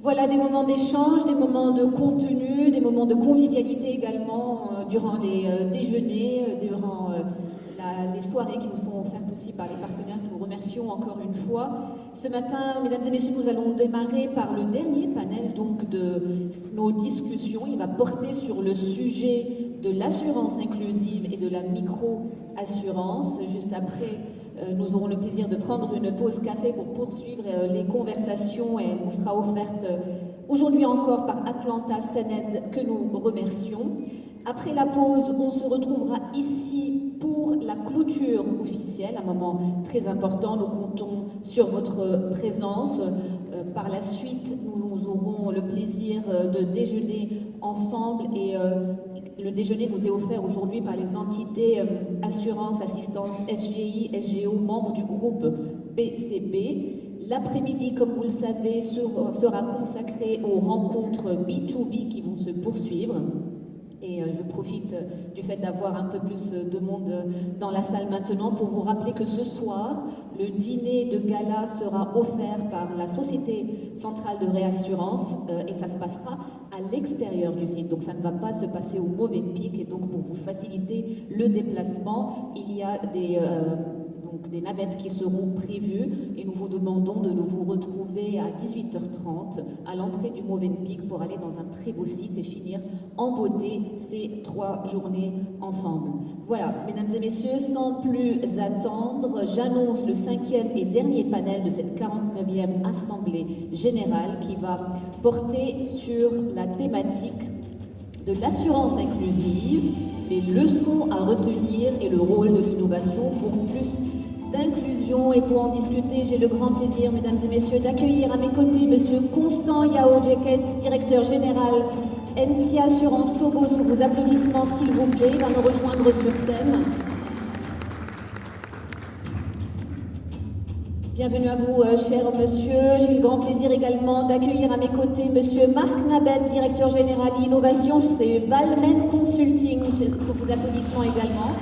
Voilà des moments d'échange, des moments de contenu, des moments de convivialité également durant les déjeuners, durant les soirées qui nous sont offertes aussi par les partenaires que nous remercions encore une fois. Ce matin, mesdames et messieurs, nous allons démarrer par le dernier panel donc de nos discussions. Il va porter sur le sujet de l'assurance inclusive et de la micro-assurance. Juste après, nous aurons le plaisir de prendre une pause café pour poursuivre les conversations et elle nous sera offerte aujourd'hui encore par Atlanta Sened que nous remercions. Après la pause, on se retrouvera ici pour la clôture officielle, un moment très important. Nous comptons sur votre présence. Par la suite, nous aurons le plaisir de déjeuner ensemble et le déjeuner nous est offert aujourd'hui par les entités Assurance, Assistance, SGI, SGO, membres du groupe BCP. L'après-midi, comme vous le savez, sera consacré aux rencontres B2B qui vont se poursuivre. Et je profite du fait d'avoir un peu plus de monde dans la salle maintenant pour vous rappeler que ce soir, le dîner de gala sera offert par la Société Centrale de Réassurance et ça se passera à l'extérieur du site. Donc ça ne va pas se passer au Movenpick et donc pour vous faciliter le déplacement, il y a des navettes qui seront prévues et nous vous demandons de vous retrouver à 18h30 à l'entrée du Movenpick pour aller dans un très beau site et finir en beauté ces 3 journées ensemble. Voilà, mesdames et messieurs, sans plus attendre, j'annonce le 5e et dernier panel de cette 49e Assemblée Générale qui va porter sur la thématique de l'assurance inclusive, les leçons à retenir et le rôle de l'innovation pour plus d'inclusion. Et pour en discuter, j'ai le grand plaisir, mesdames et messieurs, d'accueillir à mes côtés Monsieur Constant Yao Djeket, directeur général NC Assurance Togo, sous vos applaudissements s'il vous plaît, il va me rejoindre sur scène. Bienvenue à vous, cher monsieur. J'ai le grand plaisir également d'accueillir à mes côtés monsieur Marc Nabet, directeur général Innovation chez Valmen Consulting, sous vos applaudissements également.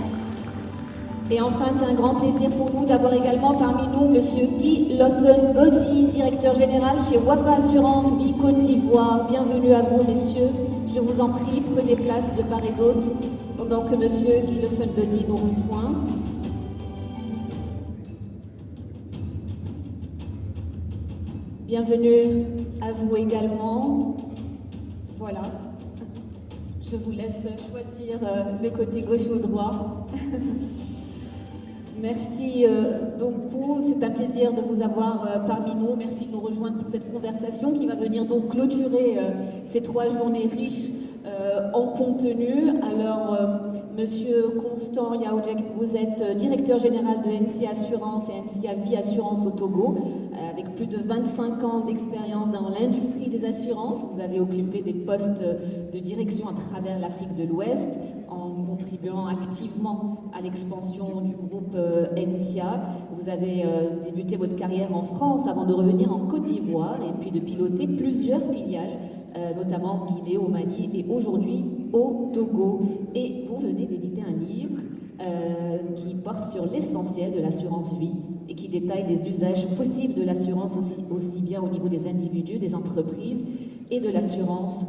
Et enfin, c'est un grand plaisir pour nous d'avoir également parmi nous monsieur Guy Lawson-Body, directeur général chez Wafa Assurance Vie Côte d'Ivoire. Bienvenue à vous, messieurs. Je vous en prie, prenez place de part et d'autre pendant que monsieur Guy Lawson-Body nous rejoint. Bienvenue à vous également. Voilà. Je vous laisse choisir le côté gauche ou droit. Merci beaucoup, c'est un plaisir de vous avoir parmi nous. Merci de nous rejoindre pour cette conversation qui va venir donc clôturer ces 3 journées riches en contenu. Alors, monsieur Constant Yao Djeket, vous êtes directeur général de NC Assurance et NC Vie Assurance au Togo, avec plus de 25 ans d'expérience dans l'industrie des assurances. Vous avez occupé des postes de direction à travers l'Afrique de l'Ouest, en contribuant activement à l'expansion du groupe NCA. Vous avez débuté votre carrière en France avant de revenir en Côte d'Ivoire et puis de piloter plusieurs filiales, notamment en Guinée, au Mali et aujourd'hui au Togo. Et vous venez d'éditer un livre qui porte sur l'essentiel de l'assurance vie et qui détaille les usages possibles de l'assurance aussi bien au niveau des individus, des entreprises et de l'assurance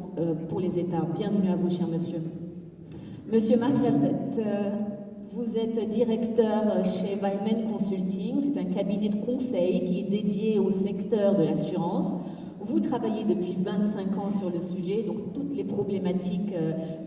pour les États. Bienvenue à vous, cher monsieur. Monsieur Marc Nabet, vous êtes directeur chez Valmen Consulting. C'est un cabinet de conseil qui est dédié au secteur de l'assurance. Vous travaillez depuis 25 ans sur le sujet, donc toutes les problématiques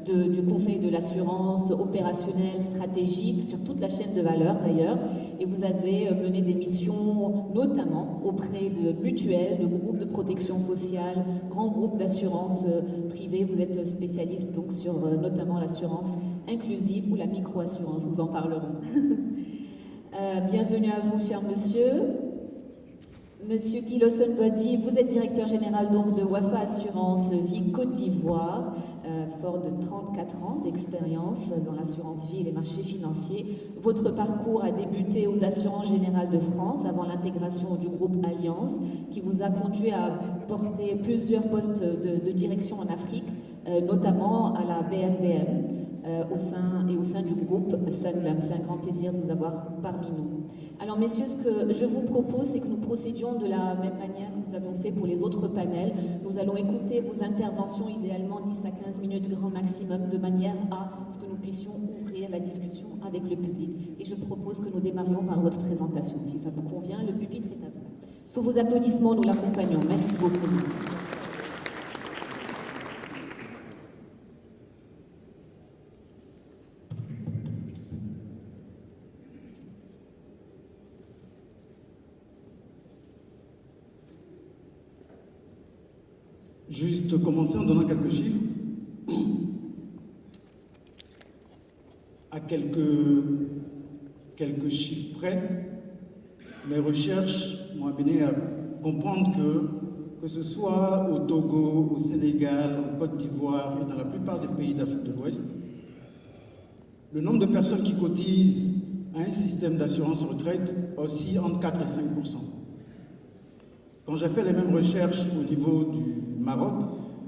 du conseil de l'assurance, opérationnelle, stratégique, sur toute la chaîne de valeur d'ailleurs. Et vous avez mené des missions notamment auprès de mutuelles, de groupes de protection sociale, grands groupes d'assurance privée. Vous êtes spécialiste donc sur notamment l'assurance inclusive ou la micro-assurance, nous en parlerons. Bienvenue à vous, cher monsieur. Monsieur Guy Lawson-Body, vous êtes directeur général donc de Wafa Assurance Vie Côte d'Ivoire, fort de 34 ans d'expérience dans l'assurance vie et les marchés financiers. Votre parcours a débuté aux Assurances Générales de France avant l'intégration du groupe Allianz, qui vous a conduit à porter plusieurs postes de direction en Afrique, notamment à la BFVM. au sein du groupe Sunlam. C'est un grand plaisir de vous avoir parmi nous. Alors messieurs, ce que je vous propose, c'est que nous procédions de la même manière que nous avons fait pour les autres panels. Nous allons écouter vos interventions, idéalement 10 à 15 minutes grand maximum, de manière à ce que nous puissions ouvrir la discussion avec le public. Et je propose que nous démarrions par votre présentation. Si ça vous convient, le pupitre est à vous. Sous vos applaudissements, nous l'accompagnons. Merci beaucoup, messieurs. Juste commencer en donnant quelques chiffres. À quelques chiffres près, mes recherches m'ont amené à comprendre que ce soit au Togo, au Sénégal, en Côte d'Ivoire et dans la plupart des pays d'Afrique de l'Ouest, le nombre de personnes qui cotisent à un système d'assurance retraite oscille entre 4 et 5%. Quand j'ai fait les mêmes recherches au niveau du Maroc,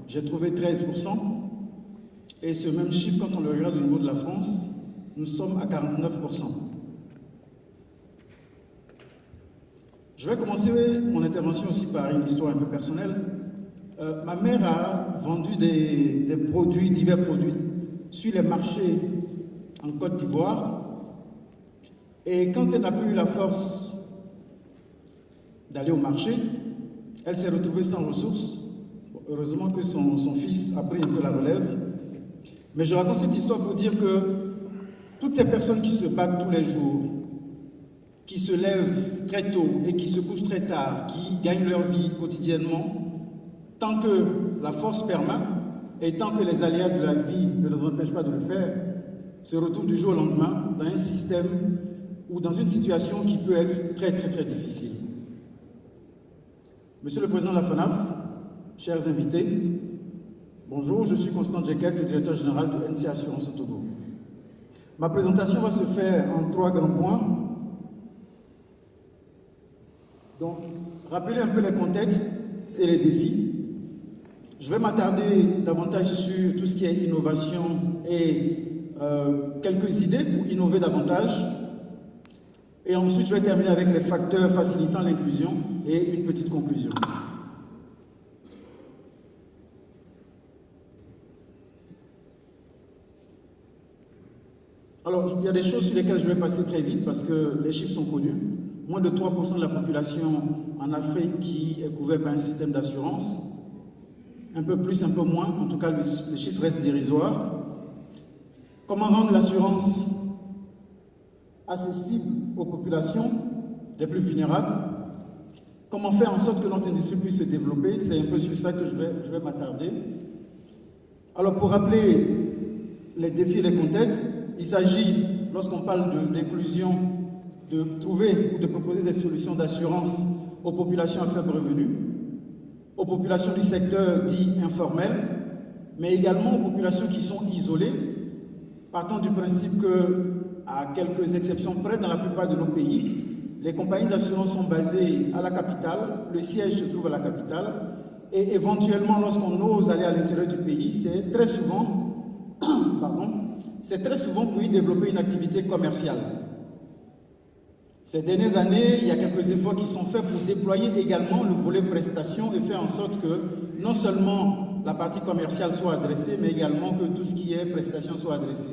j'ai trouvé 13%. Et ce même chiffre, quand on le regarde au niveau de la France, nous sommes à 49%. Je vais commencer mon intervention aussi par une histoire un peu personnelle. Ma mère a vendu des produits, divers produits, sur les marchés en Côte d'Ivoire. Et quand elle n'a plus eu la force d'aller au marché, elle s'est retrouvée sans ressources. Bon, heureusement que son fils a pris un peu la relève. Mais je raconte cette histoire pour dire que toutes ces personnes qui se battent tous les jours, qui se lèvent très tôt et qui se couchent très tard, qui gagnent leur vie quotidiennement, tant que la force permet et tant que les aléas de la vie ne les empêchent pas de le faire, se retrouvent du jour au lendemain dans un système ou dans une situation qui peut être très très très difficile. Monsieur le Président de la FONAF, chers invités, bonjour, je suis Constant Djeket, le directeur général de NC Assurance au Togo. Ma présentation va se faire en 3 grands points. Donc, rappeler un peu les contextes et les défis. Je vais m'attarder davantage sur tout ce qui est innovation et quelques idées pour innover davantage. Et ensuite, je vais terminer avec les facteurs facilitant l'inclusion et une petite conclusion. Alors, il y a des choses sur lesquelles je vais passer très vite parce que les chiffres sont connus. Moins de 3% de la population en Afrique qui est couverte par un système d'assurance. Un peu plus, un peu moins. En tout cas, le chiffre reste dérisoire. Comment rendre l'assurance accessible aux populations les plus vulnérables? Comment faire en sorte que notre industrie puisse se développer? C'est un peu sur ça que je vais m'attarder. Alors, pour rappeler les défis et les contextes, il s'agit, lorsqu'on parle d'inclusion, de trouver ou de proposer des solutions d'assurance aux populations à faible revenu, aux populations du secteur dit informel, mais également aux populations qui sont isolées, partant du principe que, à quelques exceptions près, dans la plupart de nos pays, les compagnies d'assurance sont basées à la capitale, le siège se trouve à la capitale, et éventuellement, lorsqu'on ose aller à l'intérieur du pays, c'est très souvent, pour y développer une activité commerciale. Ces dernières années, il y a quelques efforts qui sont faits pour déployer également le volet prestations et faire en sorte que non seulement la partie commerciale soit adressée, mais également que tout ce qui est prestations soit adressé.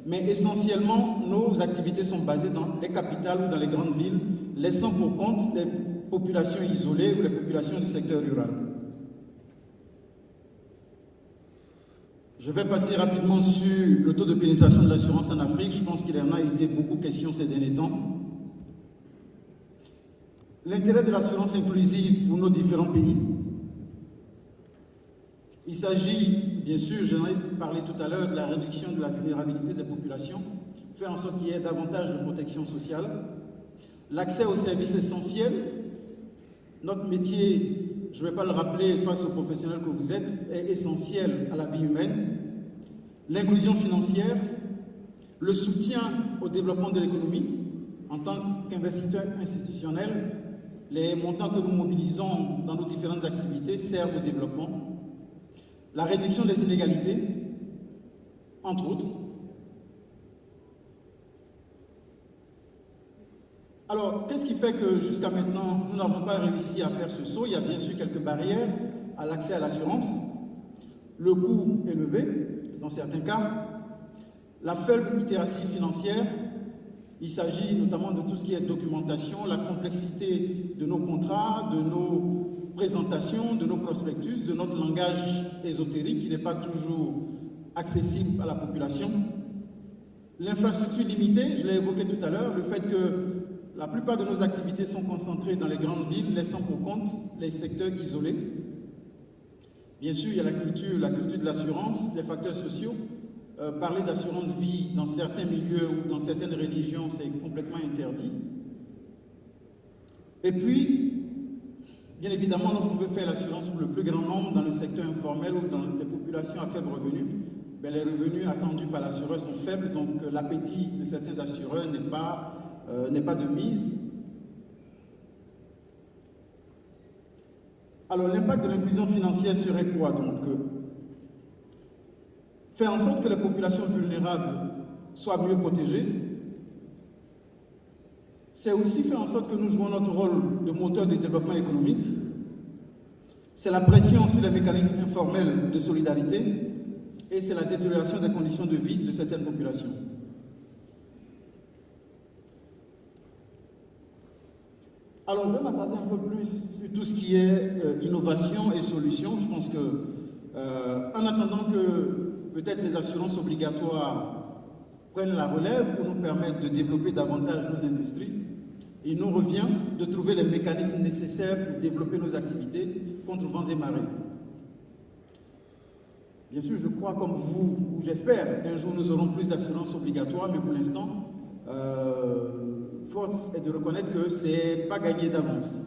Mais essentiellement, nos activités sont basées dans les capitales ou dans les grandes villes, laissant pour compte les populations isolées ou les populations du secteur rural. Je vais passer rapidement sur le taux de pénétration de l'assurance en Afrique. Je pense qu'il en a été beaucoup question ces derniers temps. L'intérêt de l'assurance inclusive pour nos différents pays. Il s'agit, bien sûr, j'en ai parlé tout à l'heure, de la réduction de la vulnérabilité des populations, faire en sorte qu'il y ait davantage de protection sociale, l'accès aux services essentiels. Notre métier, je ne vais pas le rappeler face aux professionnels que vous êtes, est essentiel à la vie humaine, l'inclusion financière, le soutien au développement de l'économie en tant qu'investisseur institutionnel. Les montants que nous mobilisons dans nos différentes activités servent au développement. La réduction des inégalités, entre autres. Alors, qu'est-ce qui fait que jusqu'à maintenant, nous n'avons pas réussi à faire ce saut? Il y a bien sûr quelques barrières à l'accès à l'assurance, le coût élevé dans certains cas, la faible littératie financière. Il s'agit notamment de tout ce qui est documentation, la complexité de nos contrats, de nos présentations, de nos prospectus, de notre langage ésotérique qui n'est pas toujours accessible à la population. L'infrastructure limitée, je l'ai évoqué tout à l'heure, le fait que la plupart de nos activités sont concentrées dans les grandes villes, laissant pour compte les secteurs isolés. Bien sûr, il y a la culture de l'assurance, les facteurs sociaux. Parler d'assurance vie dans certains milieux ou dans certaines religions, c'est complètement interdit. Et puis, bien évidemment, lorsqu'on veut faire l'assurance pour le plus grand nombre dans le secteur informel ou dans les populations à faible revenu, ben les revenus attendus par l'assureur sont faibles, donc l'appétit de certains assureurs n'est pas de mise. Alors, l'impact de l'inclusion financière serait quoi donc? Faire en sorte que les populations vulnérables soient mieux protégées. C'est aussi faire en sorte que nous jouons notre rôle de moteur de développement économique. C'est la pression sur les mécanismes informels de solidarité et c'est la détérioration des conditions de vie de certaines populations. Alors, je vais m'attarder un peu plus sur tout ce qui est innovation et solutions. Je pense que, en attendant que peut-être les assurances obligatoires prennent la relève ou nous permettent de développer davantage nos industries, il nous revient de trouver les mécanismes nécessaires pour développer nos activités contre vents et marées. Bien sûr, je crois comme vous, ou j'espère qu'un jour nous aurons plus d'assurances obligatoires, mais pour l'instant, force est de reconnaître que ce n'est pas gagné d'avance.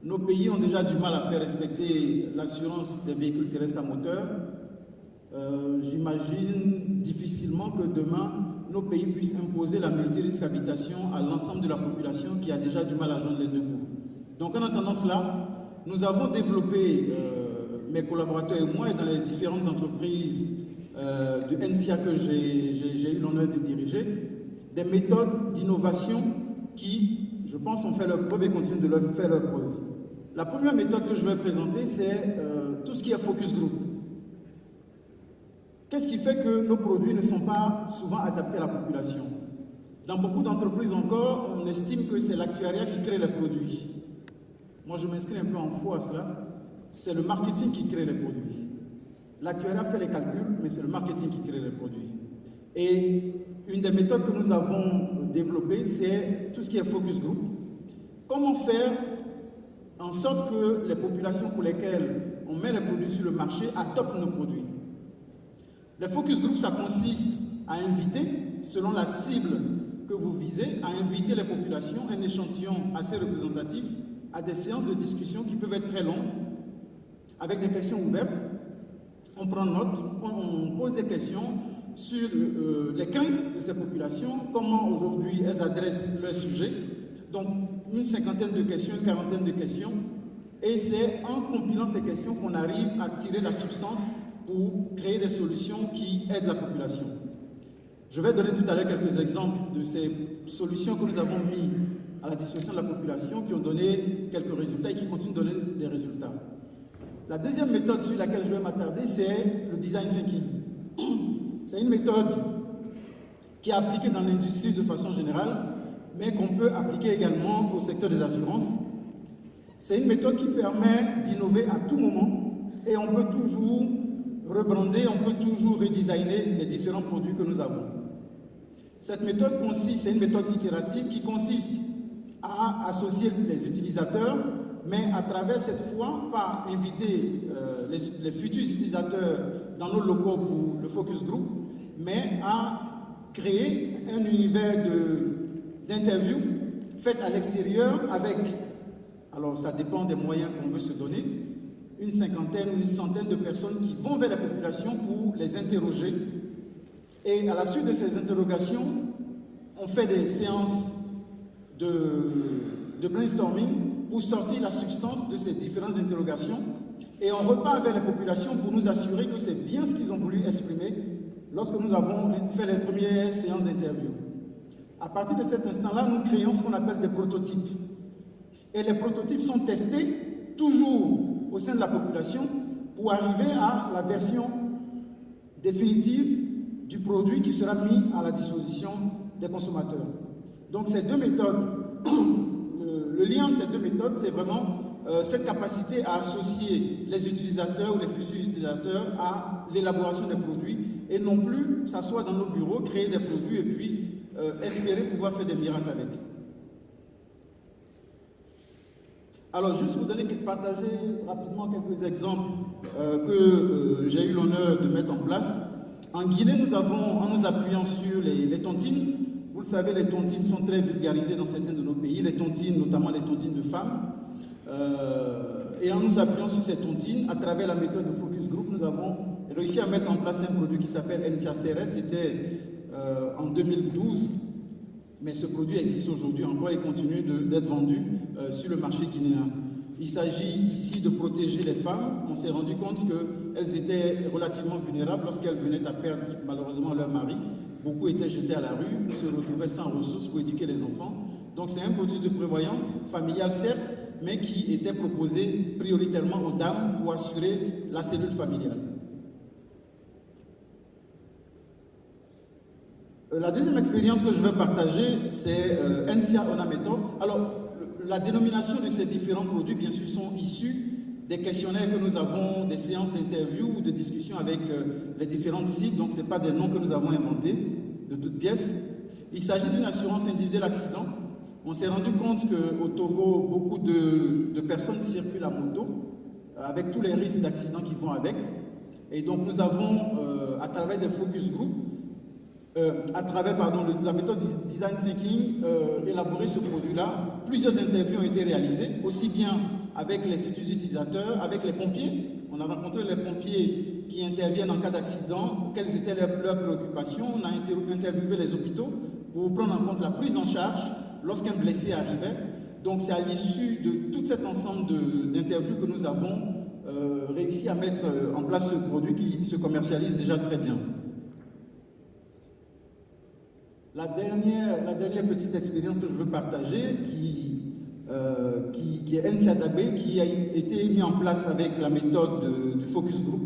Nos pays ont déjà du mal à faire respecter l'assurance des véhicules terrestres à moteur. J'imagine difficilement que demain, nos pays puissent imposer la multirisque habitation à l'ensemble de la population qui a déjà du mal à joindre les deux bouts. Donc en attendant cela, nous avons développé, mes collaborateurs et moi, et dans les différentes entreprises de NCA que j'ai eu l'honneur de diriger, des méthodes d'innovation qui, je pense, ont fait leur preuve et continuent de leur faire leur preuve. La première méthode que je vais présenter, c'est tout ce qui est focus group. Qu'est-ce qui fait que nos produits ne sont pas souvent adaptés à la population? Dans beaucoup d'entreprises encore, on estime que c'est l'actuariat qui crée les produits. Moi, je m'inscris un peu en faux à cela. C'est le marketing qui crée les produits. L'actuariat fait les calculs, mais c'est le marketing qui crée les produits. Et une des méthodes que nous avons développées, c'est tout ce qui est focus group. Comment faire en sorte que les populations pour lesquelles on met les produits sur le marché adoptent nos produits? Les focus group, ça consiste à inviter, selon la cible que vous visez, à inviter les populations, un échantillon assez représentatif, à des séances de discussion qui peuvent être très longues, avec des questions ouvertes. On prend note, on pose des questions sur les craintes de ces populations, comment aujourd'hui elles adressent leurs sujets. Donc, une cinquantaine de questions, une quarantaine de questions. Et c'est en compilant ces questions qu'on arrive à tirer la substance pour créer des solutions qui aident la population. Je vais donner tout à l'heure quelques exemples de ces solutions que nous avons mis à la disposition de la population qui ont donné quelques résultats et qui continuent de donner des résultats. La deuxième méthode sur laquelle je vais m'attarder, c'est le design thinking. C'est une méthode qui est appliquée dans l'industrie de façon générale, mais qu'on peut appliquer également au secteur des assurances. C'est une méthode qui permet d'innover à tout moment et on peut toujours rebrander, on peut toujours redesigner les différents produits que nous avons. Cette méthode consiste, c'est une méthode itérative qui consiste à associer les utilisateurs, mais à travers cette fois, pas inviter les futurs utilisateurs dans nos locaux pour le focus group, mais à créer un univers d'interview fait à l'extérieur avec, alors ça dépend des moyens qu'on veut se donner, une cinquantaine ou une centaine de personnes qui vont vers la population pour les interroger. Et à la suite de ces interrogations, on fait des séances de brainstorming pour sortir la substance de ces différentes interrogations. Et on repart vers les populations pour nous assurer que c'est bien ce qu'ils ont voulu exprimer lorsque nous avons fait les premières séances d'interview. À partir de cet instant-là, nous créons ce qu'on appelle des prototypes. Et les prototypes sont testés toujours au sein de la population pour arriver à la version définitive du produit qui sera mis à la disposition des consommateurs. Donc ces deux méthodes, le lien de ces deux méthodes, c'est vraiment cette capacité à associer les utilisateurs ou les futurs utilisateurs à l'élaboration des produits et non plus s'asseoir dans nos bureaux, créer des produits et puis espérer pouvoir faire des miracles avec. Alors, juste vous donner, partager rapidement quelques exemples que j'ai eu l'honneur de mettre en place. En Guinée, nous avons, en nous appuyant sur les tontines, vous le savez, les tontines sont très vulgarisées dans certains de nos pays, les tontines, notamment les tontines de femmes. Et en nous appuyant sur ces tontines, à travers la méthode de Focus Group, nous avons réussi à mettre en place un produit qui s'appelle NCA CRS. C'était en 2012. Mais ce produit existe aujourd'hui encore et continue d'être vendu sur le marché guinéen. Il s'agit ici de protéger les femmes. On s'est rendu compte qu'elles étaient relativement vulnérables lorsqu'elles venaient à perdre malheureusement leur mari. Beaucoup étaient jetés à la rue, se retrouvaient sans ressources pour éduquer les enfants. Donc c'est un produit de prévoyance familiale certes, mais qui était proposé prioritairement aux dames pour assurer la cellule familiale. La deuxième expérience que je vais partager, c'est NCA Onameto. Alors, la dénomination de ces différents produits, bien sûr, sont issus des questionnaires que nous avons, des séances d'interview ou de discussions avec les différentes cibles. Donc, ce n'est pas des noms que nous avons inventés de toutes pièces. Il s'agit d'une assurance individuelle accident. On s'est rendu compte qu'au Togo, beaucoup de personnes circulent à moto avec tous les risques d'accident qui vont avec. Et donc, nous avons, à travers des focus group, à travers la méthode Design Thinking, élaborer ce produit-là. Plusieurs interviews ont été réalisées, aussi bien avec les futurs utilisateurs, avec les pompiers. On a rencontré les pompiers qui interviennent en cas d'accident, quelles étaient leurs préoccupations. On a interviewé les hôpitaux pour prendre en compte la prise en charge lorsqu'un blessé arrivait. Donc c'est à l'issue de tout cet ensemble d'interviews que nous avons réussi à mettre en place ce produit qui se commercialise déjà très bien. La dernière petite expérience que je veux partager, qui est NCADB, qui a été mise en place avec la méthode du Focus Group,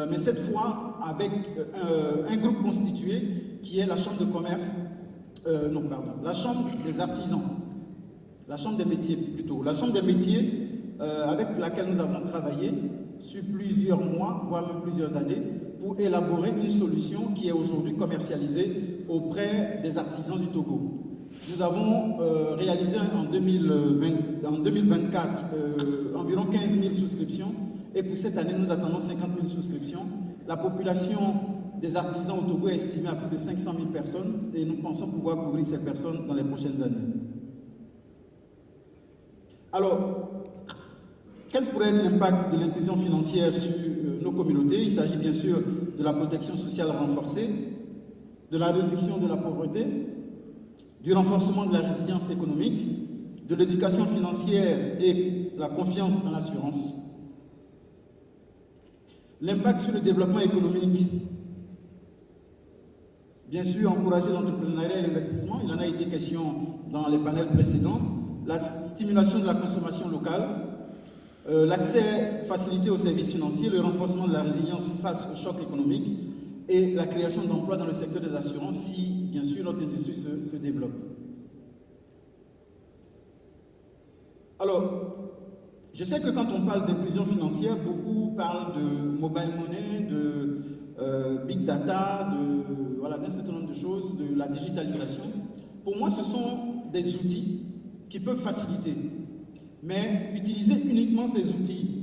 mais cette fois avec un groupe constitué qui est la Chambre de commerce, la Chambre des artisans, la Chambre des métiers plutôt, la Chambre des métiers avec laquelle nous avons travaillé sur plusieurs mois, voire même plusieurs années, pour élaborer une solution qui est aujourd'hui commercialisée auprès des artisans du Togo. Nous avons réalisé en 2024 environ 15 000 souscriptions et pour cette année, nous attendons 50 000 souscriptions. La population des artisans au Togo est estimée à plus de 500 000 personnes et nous pensons pouvoir couvrir ces personnes dans les prochaines années. Alors, quel pourrait être l'impact de l'inclusion financière sur nos communautés? Il s'agit bien sûr de la protection sociale renforcée, de la réduction de la pauvreté, du renforcement de la résilience économique, de l'éducation financière et la confiance en l'assurance. L'impact sur le développement économique, bien sûr, encourager l'entrepreneuriat et l'investissement, il en a été question dans les panels précédents, la stimulation de la consommation locale, l'accès facilité aux services financiers, le renforcement de la résilience face au choc économique et la création d'emplois dans le secteur des assurances si, bien sûr, notre industrie se développe. Alors, je sais que quand on parle d'inclusion financière, beaucoup parlent de mobile money, de big data, d'un certain nombre de choses, de la digitalisation. Pour moi, ce sont des outils qui peuvent faciliter. Mais utiliser uniquement ces outils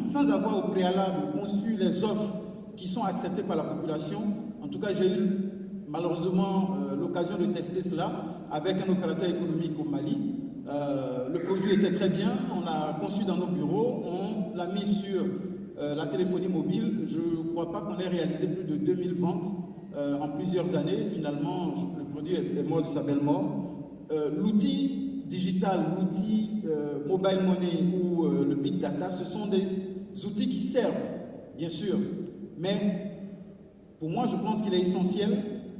sans avoir au préalable conçu les offres qui sont acceptées par la population, en tout cas j'ai eu malheureusement l'occasion de tester cela avec un opérateur économique au Mali. Le produit était très bien, on l'a conçu dans nos bureaux, on l'a mis sur la téléphonie mobile. Je ne crois pas qu'on ait réalisé plus de 2000 ventes en plusieurs années. Finalement, le produit est mort de sa belle mort. L'outil digital, l'outil mobile money ou le big data, ce sont des outils qui servent, bien sûr, mais pour moi, je pense qu'il est essentiel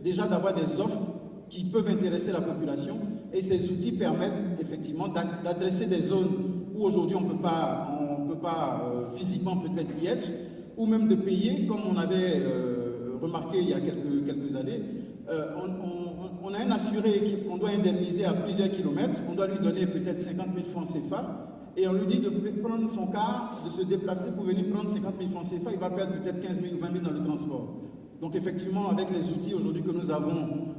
déjà d'avoir des offres qui peuvent intéresser la population. Et ces outils permettent effectivement d'adresser des zones où aujourd'hui on ne peut pas physiquement peut-être y être, ou même de payer, comme on avait remarqué il y a quelques années. On a un assuré qu'on doit indemniser à plusieurs kilomètres, on doit lui donner peut-être 50 000 francs CFA, et on lui dit de prendre son car, de se déplacer pour venir prendre 50 000 francs CFA, il va perdre peut-être 15 000 ou 20 000 dans le transport. Donc effectivement, avec les outils aujourd'hui que nous avons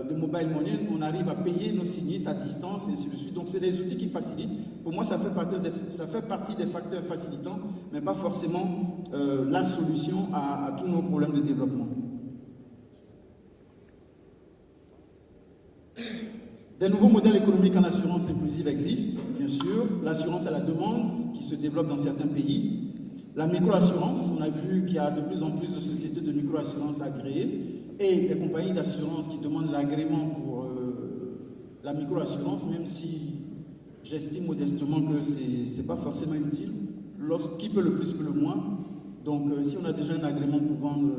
de mobile money, on arrive à payer nos sinistres à distance et ainsi de suite. Donc c'est des outils qui facilitent. Pour moi, ça fait partie des facteurs facilitants, mais pas forcément la solution à tous nos problèmes de développement. Des nouveaux modèles économiques en assurance inclusive existent, bien sûr. L'assurance à la demande qui se développe dans certains pays. La microassurance, on a vu qu'il y a de plus en plus de sociétés de microassurance agréées et des compagnies d'assurance qui demandent l'agrément pour la microassurance, même si j'estime modestement que ce n'est pas forcément utile. Qui peut le plus peut le moins. Donc si on a déjà un agrément pour vendre,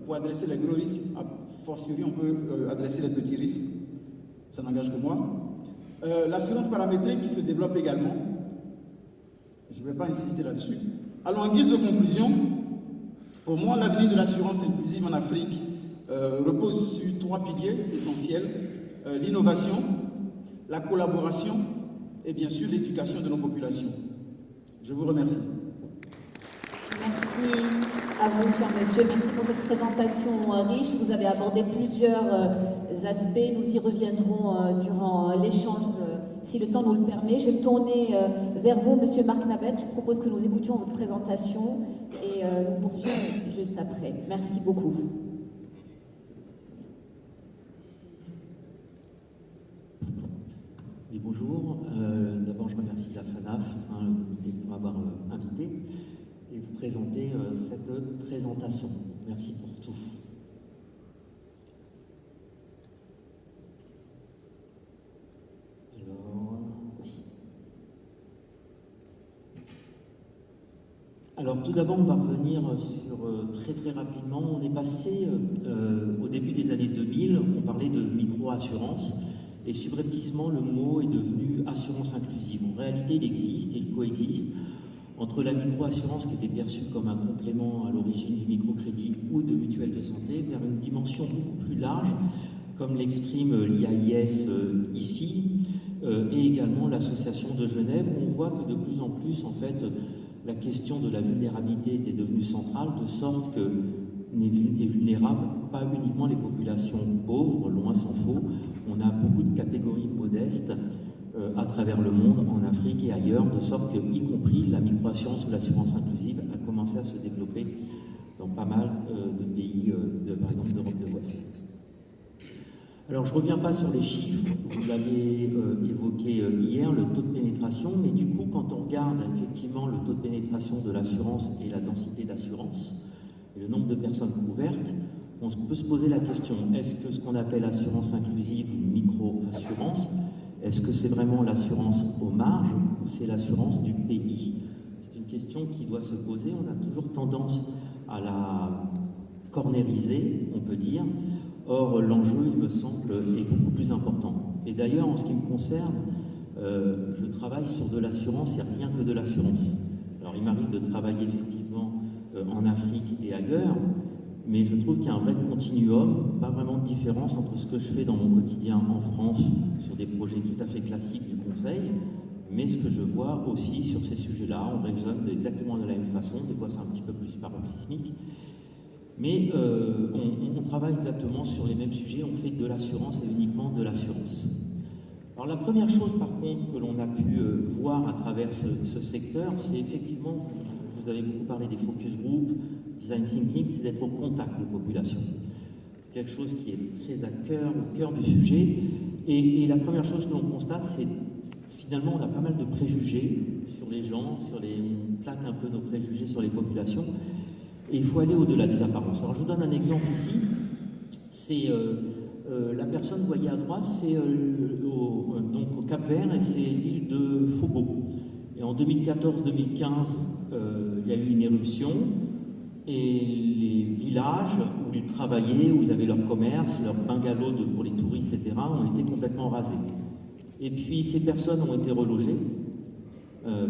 pour adresser les gros risques, a fortiori on peut adresser les petits risques. Ça n'engage que moi. L'assurance paramétrique qui se développe également. Je ne vais pas insister là-dessus. Alors, en guise de conclusion, pour moi, l'avenir de l'assurance inclusive en Afrique repose sur 3 piliers essentiels. L'innovation, la collaboration et bien sûr l'éducation de nos populations. Je vous remercie. Merci à vous, cher monsieur. Merci pour cette présentation riche. Vous avez abordé plusieurs aspects. Nous y reviendrons durant l'échange, si le temps nous le permet. Je vais me tourner vers vous, monsieur Marc Nabet. Je propose que nous écoutions votre présentation et nous poursuivons juste après. Merci beaucoup. Oui, bonjour. D'abord, je remercie la FANAF, le comité, pour m'avoir invité et vous présenter cette présentation. Merci pour tout. Alors, tout d'abord, on va revenir sur très rapidement. On est passé au début des années 2000, on parlait de micro-assurance et subrepticement, le mot est devenu assurance inclusive. En réalité, il existe et il coexiste entre la micro-assurance qui était perçue comme un complément à l'origine du microcrédit ou de mutuelle de santé vers une dimension beaucoup plus large, comme l'exprime l'IAIS ici, et également l'association de Genève, où on voit que de plus en plus, en fait, la question de la vulnérabilité était devenue centrale, de sorte que n'est vulnérable pas uniquement les populations pauvres, loin s'en faut. On a beaucoup de catégories modestes à travers le monde, en Afrique et ailleurs, de sorte que, y compris la microassurance ou l'assurance inclusive, a commencé à se développer dans pas mal de pays, par exemple d'Europe de l'Ouest. Alors, je ne reviens pas sur les chiffres, vous l'avez évoqué hier, le taux de pénétration, mais du coup, quand on regarde effectivement le taux de pénétration de l'assurance et la densité d'assurance, et le nombre de personnes couvertes, on peut se poser la question, est-ce que ce qu'on appelle assurance inclusive ou micro-assurance, est-ce que c'est vraiment l'assurance aux marges ou c'est l'assurance du pays? C'est une question qui doit se poser, on a toujours tendance à la cornériser, on peut dire. Or, l'enjeu, il me semble, est beaucoup plus important. Et d'ailleurs, en ce qui me concerne, je travaille sur de l'assurance, il n'y a rien que de l'assurance. Alors, il m'arrive de travailler effectivement en Afrique et ailleurs, mais je trouve qu'il y a un vrai continuum, pas vraiment de différence entre ce que je fais dans mon quotidien en France, sur des projets tout à fait classiques du conseil, mais ce que je vois aussi sur ces sujets-là, on raisonne exactement de la même façon, des fois c'est un petit peu plus paroxysmique, mais on travaille exactement sur les mêmes sujets, on fait de l'assurance et uniquement de l'assurance. Alors la première chose par contre que l'on a pu voir à travers ce secteur, c'est effectivement, vous avez beaucoup parlé des focus group, design thinking, c'est d'être au contact des populations. C'est quelque chose qui est très au cœur du sujet, et la première chose que l'on constate, c'est finalement on a pas mal de préjugés sur les gens, on plaque un peu nos préjugés sur les populations, et il faut aller au-delà des apparences. Alors je vous donne un exemple ici, c'est la personne, vous voyez à droite, c'est donc au Cap-Vert, et c'est l'île de Fogo. Et en 2014-2015, il y a eu une éruption, et les villages où ils travaillaient, où ils avaient leur commerce, leurs bungalows pour les touristes, etc., ont été complètement rasés. Et puis ces personnes ont été relogées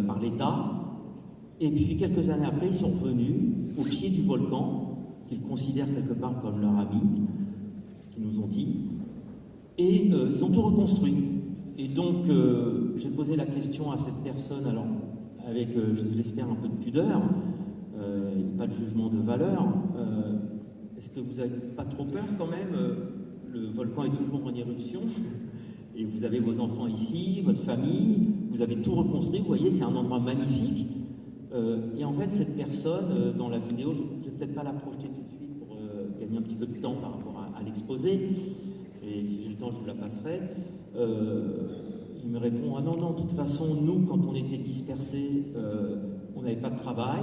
par l'État, et puis quelques années après, ils sont revenus au pied du volcan, qu'ils considèrent quelque part comme leur ami, ce qu'ils nous ont dit, et ils ont tout reconstruit. Et donc, j'ai posé la question à cette personne, alors avec, je l'espère, un peu de pudeur, pas de jugement de valeur. Est-ce que vous n'avez pas trop peur quand même? Le volcan est toujours en éruption, et vous avez vos enfants ici, votre famille, vous avez tout reconstruit, vous voyez, c'est un endroit magnifique. Et en fait, cette personne, dans la vidéo, je ne vais peut-être pas la projeter tout de suite pour gagner un petit peu de temps par rapport à l'exposé, et si j'ai le temps, je vous la passerai. Il me répond: ah non, non, de toute façon, nous, quand on était dispersés, on n'avait pas de travail,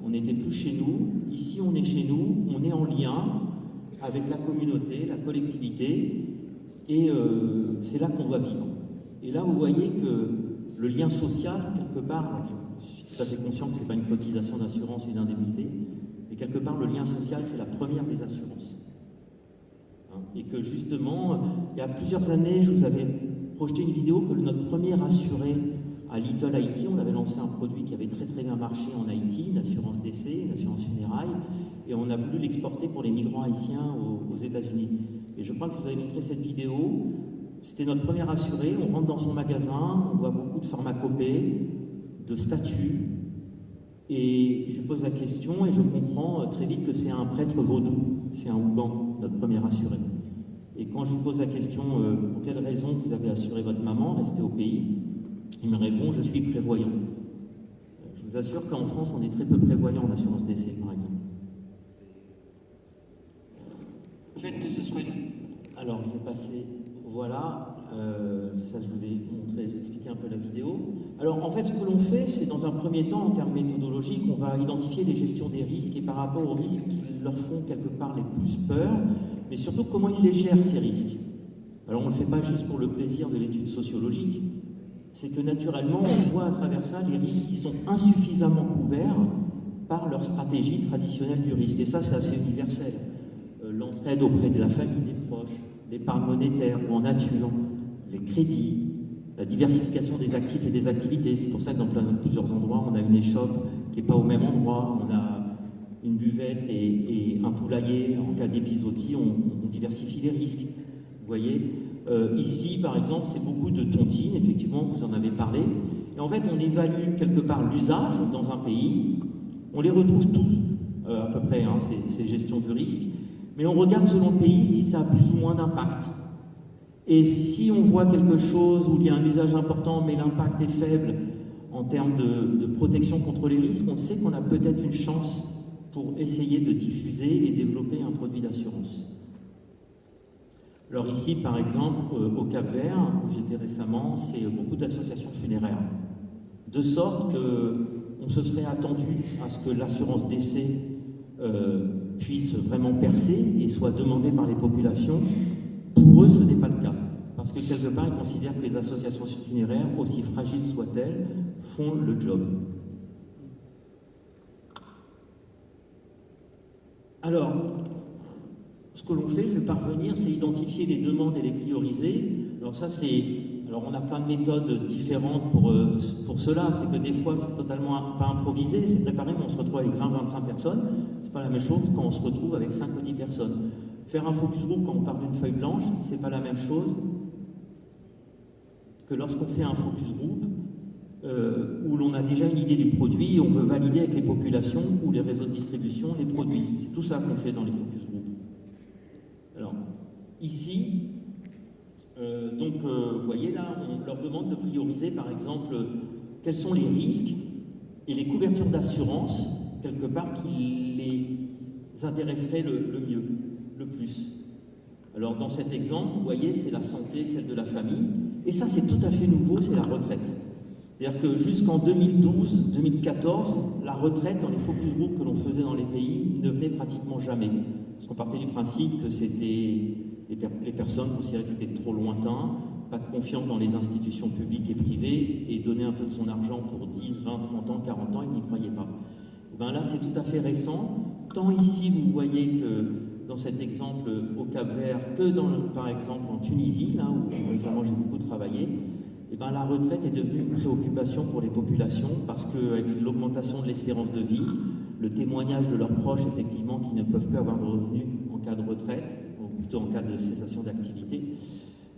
on n'était plus chez nous. Ici, on est chez nous, on est en lien avec la communauté, la collectivité, et c'est là qu'on doit vivre. Et là, vous voyez que le lien social, quelque part, je suis tout à fait conscient que ce n'est pas une cotisation d'assurance et d'indemnité, mais quelque part, le lien social, c'est la première des assurances. Et que justement, il y a plusieurs années, je vous avais projeté une vidéo que notre premier assuré à Little Haïti, on avait lancé un produit qui avait très très bien marché en Haïti, une assurance décès, une assurance funérailles, et on a voulu l'exporter pour les migrants haïtiens aux États-Unis. Et je crois que je vous avais montré cette vidéo. C'était notre premier assuré, on rentre dans son magasin, on voit beaucoup de pharmacopées, de statues, et je pose la question et je comprends très vite que c'est un prêtre vaudou, c'est un Ouban, notre premier assuré. Et quand je lui pose la question, pour quelle raison vous avez assuré votre maman, restée au pays, il me répond: je suis prévoyant. Je vous assure qu'en France, on est très peu prévoyant en assurance décès, par exemple. Alors, je vais passer, voilà, ça je vous ai expliqué un peu la vidéo. Alors, en fait, ce que l'on fait, c'est dans un premier temps, en termes méthodologiques, on va identifier les gestions des risques et par rapport aux risques qui leur font quelque part les plus peur, mais surtout comment ils les gèrent, ces risques. Alors, on ne le fait pas juste pour le plaisir de l'étude sociologique, c'est que naturellement, on voit à travers ça les risques qui sont insuffisamment couverts par leur stratégie traditionnelle du risque. Et ça, c'est assez universel. L'entraide auprès de la famille, des proches, l'épargne monétaire ou en nature, les crédits, la diversification des actifs et des activités. C'est pour ça que dans plusieurs endroits, on a une échoppe qui n'est pas au même endroit, on a une buvette et un poulailler. En cas d'épisodie, on diversifie les risques. Vous voyez, ici, par exemple, c'est beaucoup de tontines, effectivement, vous en avez parlé. Et en fait, on évalue quelque part l'usage dans un pays. On les retrouve tous, à peu près, hein, ces gestions de risque. Mais on regarde selon le pays si ça a plus ou moins d'impact. Et si on voit quelque chose où il y a un usage important, mais l'impact est faible en termes de protection contre les risques, on sait qu'on a peut-être une chance pour essayer de diffuser et développer un produit d'assurance. Alors ici, par exemple, au Cap-Vert, où j'étais récemment, c'est beaucoup d'associations funéraires. De sorte qu'on se serait attendu à ce que l'assurance décès puisse vraiment percer et soit demandée par les populations. Pour eux, ce n'est pas le cas. Parce que quelque part, ils considèrent que les associations funéraires, aussi fragiles soient-elles, font le job. Alors, ce que l'on fait, je vais parvenir, c'est identifier les demandes et les prioriser. Alors ça, alors on a plein de méthodes différentes pour cela. C'est que des fois, c'est totalement pas improvisé, c'est préparé, mais on se retrouve avec 20-25 personnes. C'est pas la même chose quand on se retrouve avec 5 ou 10 personnes. Faire un focus group quand on part d'une feuille blanche, c'est pas la même chose que lorsqu'on fait un focus group où l'on a déjà une idée du produit et on veut valider avec les populations ou les réseaux de distribution les produits. C'est tout ça qu'on fait dans les focus group. Alors, ici, vous voyez là, on leur demande de prioriser, par exemple, quels sont les risques et les couvertures d'assurance, quelque part, qui les intéresseraient le mieux, le plus. Alors, dans cet exemple, vous voyez, c'est la santé, celle de la famille, et ça, c'est tout à fait nouveau, c'est la retraite. C'est-à-dire que jusqu'en 2012-2014, la retraite dans les focus group que l'on faisait dans les pays ne venait pratiquement jamais. Parce qu'on partait du principe que les personnes considéraient que c'était trop lointain, pas de confiance dans les institutions publiques et privées, et donner un peu de son argent pour 10, 20, 30 ans, 40 ans, ils n'y croyaient pas. Et bien là, c'est tout à fait récent, tant ici, vous voyez que dans cet exemple au Cap-Vert, que par exemple en Tunisie, là où récemment j'ai beaucoup travaillé, eh ben, la retraite est devenue une préoccupation pour les populations parce qu'avec l'augmentation de l'espérance de vie, le témoignage de leurs proches, effectivement, qui ne peuvent plus avoir de revenus en cas de retraite, ou plutôt en cas de cessation d'activité,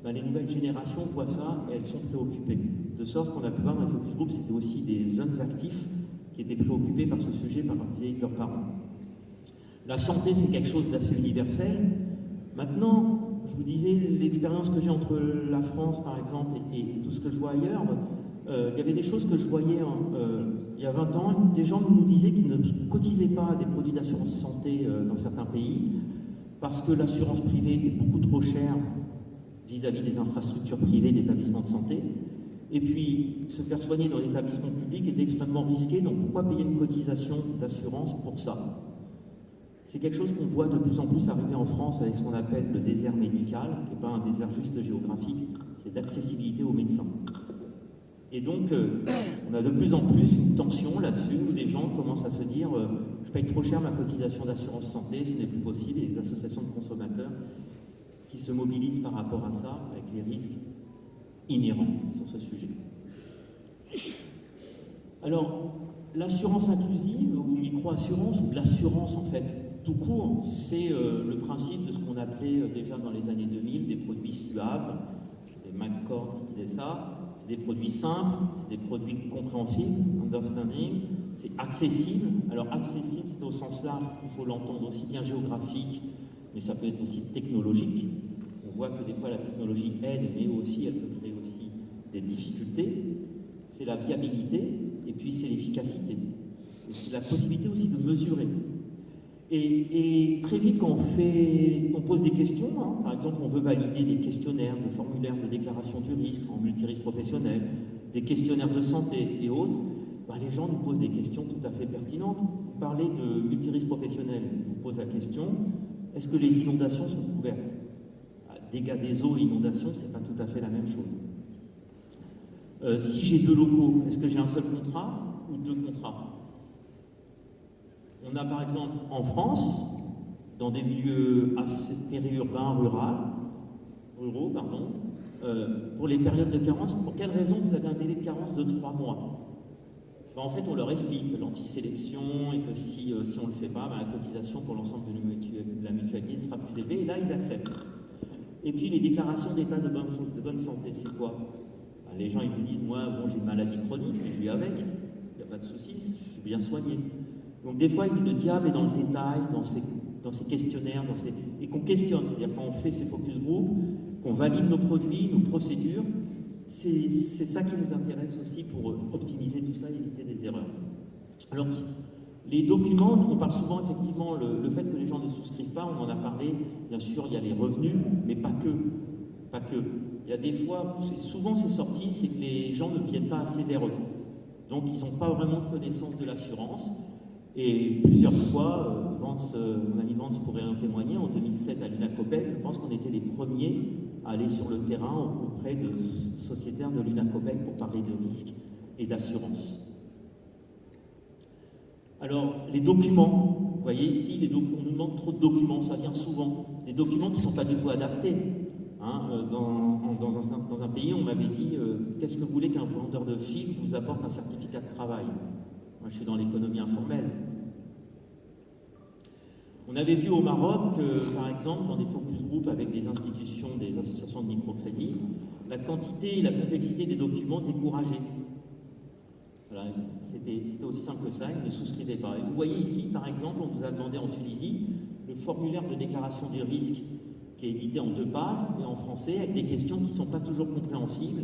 ben, les nouvelles générations voient ça et elles sont préoccupées. De sorte qu'on a pu voir dans les focus group, c'était aussi des jeunes actifs qui étaient préoccupés par ce sujet par vis-à-vis de leurs parents. La santé, c'est quelque chose d'assez universel. Maintenant, je vous disais, l'expérience que j'ai entre la France, par exemple, et tout ce que je vois ailleurs, il y avait des choses que je voyais il y a 20 ans. Des gens nous disaient qu'ils ne cotisaient pas à des produits d'assurance santé dans certains pays parce que l'assurance privée était beaucoup trop chère vis-à-vis des infrastructures privées d'établissements de santé. Et puis, se faire soigner dans l'établissement public était extrêmement risqué, donc pourquoi payer une cotisation d'assurance pour ça? C'est quelque chose qu'on voit de plus en plus arriver en France avec ce qu'on appelle le désert médical, qui n'est pas un désert juste géographique, c'est d'accessibilité aux médecins. Et donc, on a de plus en plus une tension là-dessus, où des gens commencent à se dire je paye trop cher ma cotisation d'assurance santé, ce n'est plus possible, et les associations de consommateurs qui se mobilisent par rapport à ça, avec les risques inhérents sur ce sujet. Alors, l'assurance inclusive, ou micro-assurance, ou de l'assurance en fait, tout court, c'est le principe de ce qu'on appelait déjà dans les années 2000 des produits suaves. C'est McCord qui disait ça. C'est des produits simples, c'est des produits compréhensibles, understanding, c'est accessible. Alors accessible, c'est au sens large, il faut l'entendre aussi bien géographique, mais ça peut être aussi technologique. On voit que des fois la technologie aide, mais aussi elle peut créer aussi des difficultés. C'est la viabilité, et puis c'est l'efficacité. Et c'est la possibilité aussi de mesurer. Et très vite, quand on pose des questions, hein, par exemple, on veut valider des questionnaires, des formulaires de déclaration du risque en multirisque professionnel, des questionnaires de santé et autres, ben, les gens nous posent des questions tout à fait pertinentes. Vous parlez de multirisque professionnel, ils vous posent la question, est-ce que les inondations sont couvertes? Dégâts des eaux et inondations, c'est pas tout à fait la même chose. Si j'ai deux locaux, est-ce que j'ai un seul contrat ou deux contrats? On a par exemple en France, dans des milieux assez périurbains, ruraux, pour les périodes de carence, pour quelle raison vous avez un délai de carence de 3 mois? Ben, en fait, on leur explique l'antisélection et que si on ne le fait pas, ben, la cotisation pour l'ensemble de la mutualité sera plus élevée, et là, ils acceptent. Et puis, les déclarations d'état de bonne santé, c'est quoi? Ben, les gens, ils vous disent, moi, bon, j'ai une maladie chronique, mais je vis avec, il n'y a pas de souci, je suis bien soigné. Donc des fois, le diable est dans le détail, dans ces questionnaires, et qu'on questionne. C'est-à-dire quand on fait ces focus group, qu'on valide nos produits, nos procédures, c'est ça qui nous intéresse aussi pour optimiser tout ça et éviter des erreurs. Alors, les documents, on parle souvent effectivement le fait que les gens ne souscrivent pas, on en a parlé, bien sûr, il y a les revenus, mais pas que. Pas que. Il y a des fois, souvent c'est sorti, c'est que les gens ne viennent pas assez vers eux. Donc ils n'ont pas vraiment de connaissance de l'assurance. Et plusieurs fois, mon ami Vance pourrait en témoigner, en 2007 à l'UNACOPEC, je pense qu'on était les premiers à aller sur le terrain auprès de sociétaires de l'UNACOPEC pour parler de risque et d'assurance. Alors, les documents, vous voyez ici, on nous demande trop de documents, ça vient souvent. Des documents qui ne sont pas du tout adaptés. Hein, dans un pays, on m'avait dit qu'est-ce que vous voulez qu'un vendeur de film vous apporte un certificat de travail? Moi, je suis dans l'économie informelle. On avait vu au Maroc, par exemple, dans des focus group avec des institutions, des associations de microcrédit, la quantité et la complexité des documents décourageaient. Voilà, c'était aussi simple que ça, ils ne souscrivaient pas. Et vous voyez ici, par exemple, on vous a demandé en Tunisie le formulaire de déclaration du risque qui est édité en 2 pages et en français avec des questions qui ne sont pas toujours compréhensibles.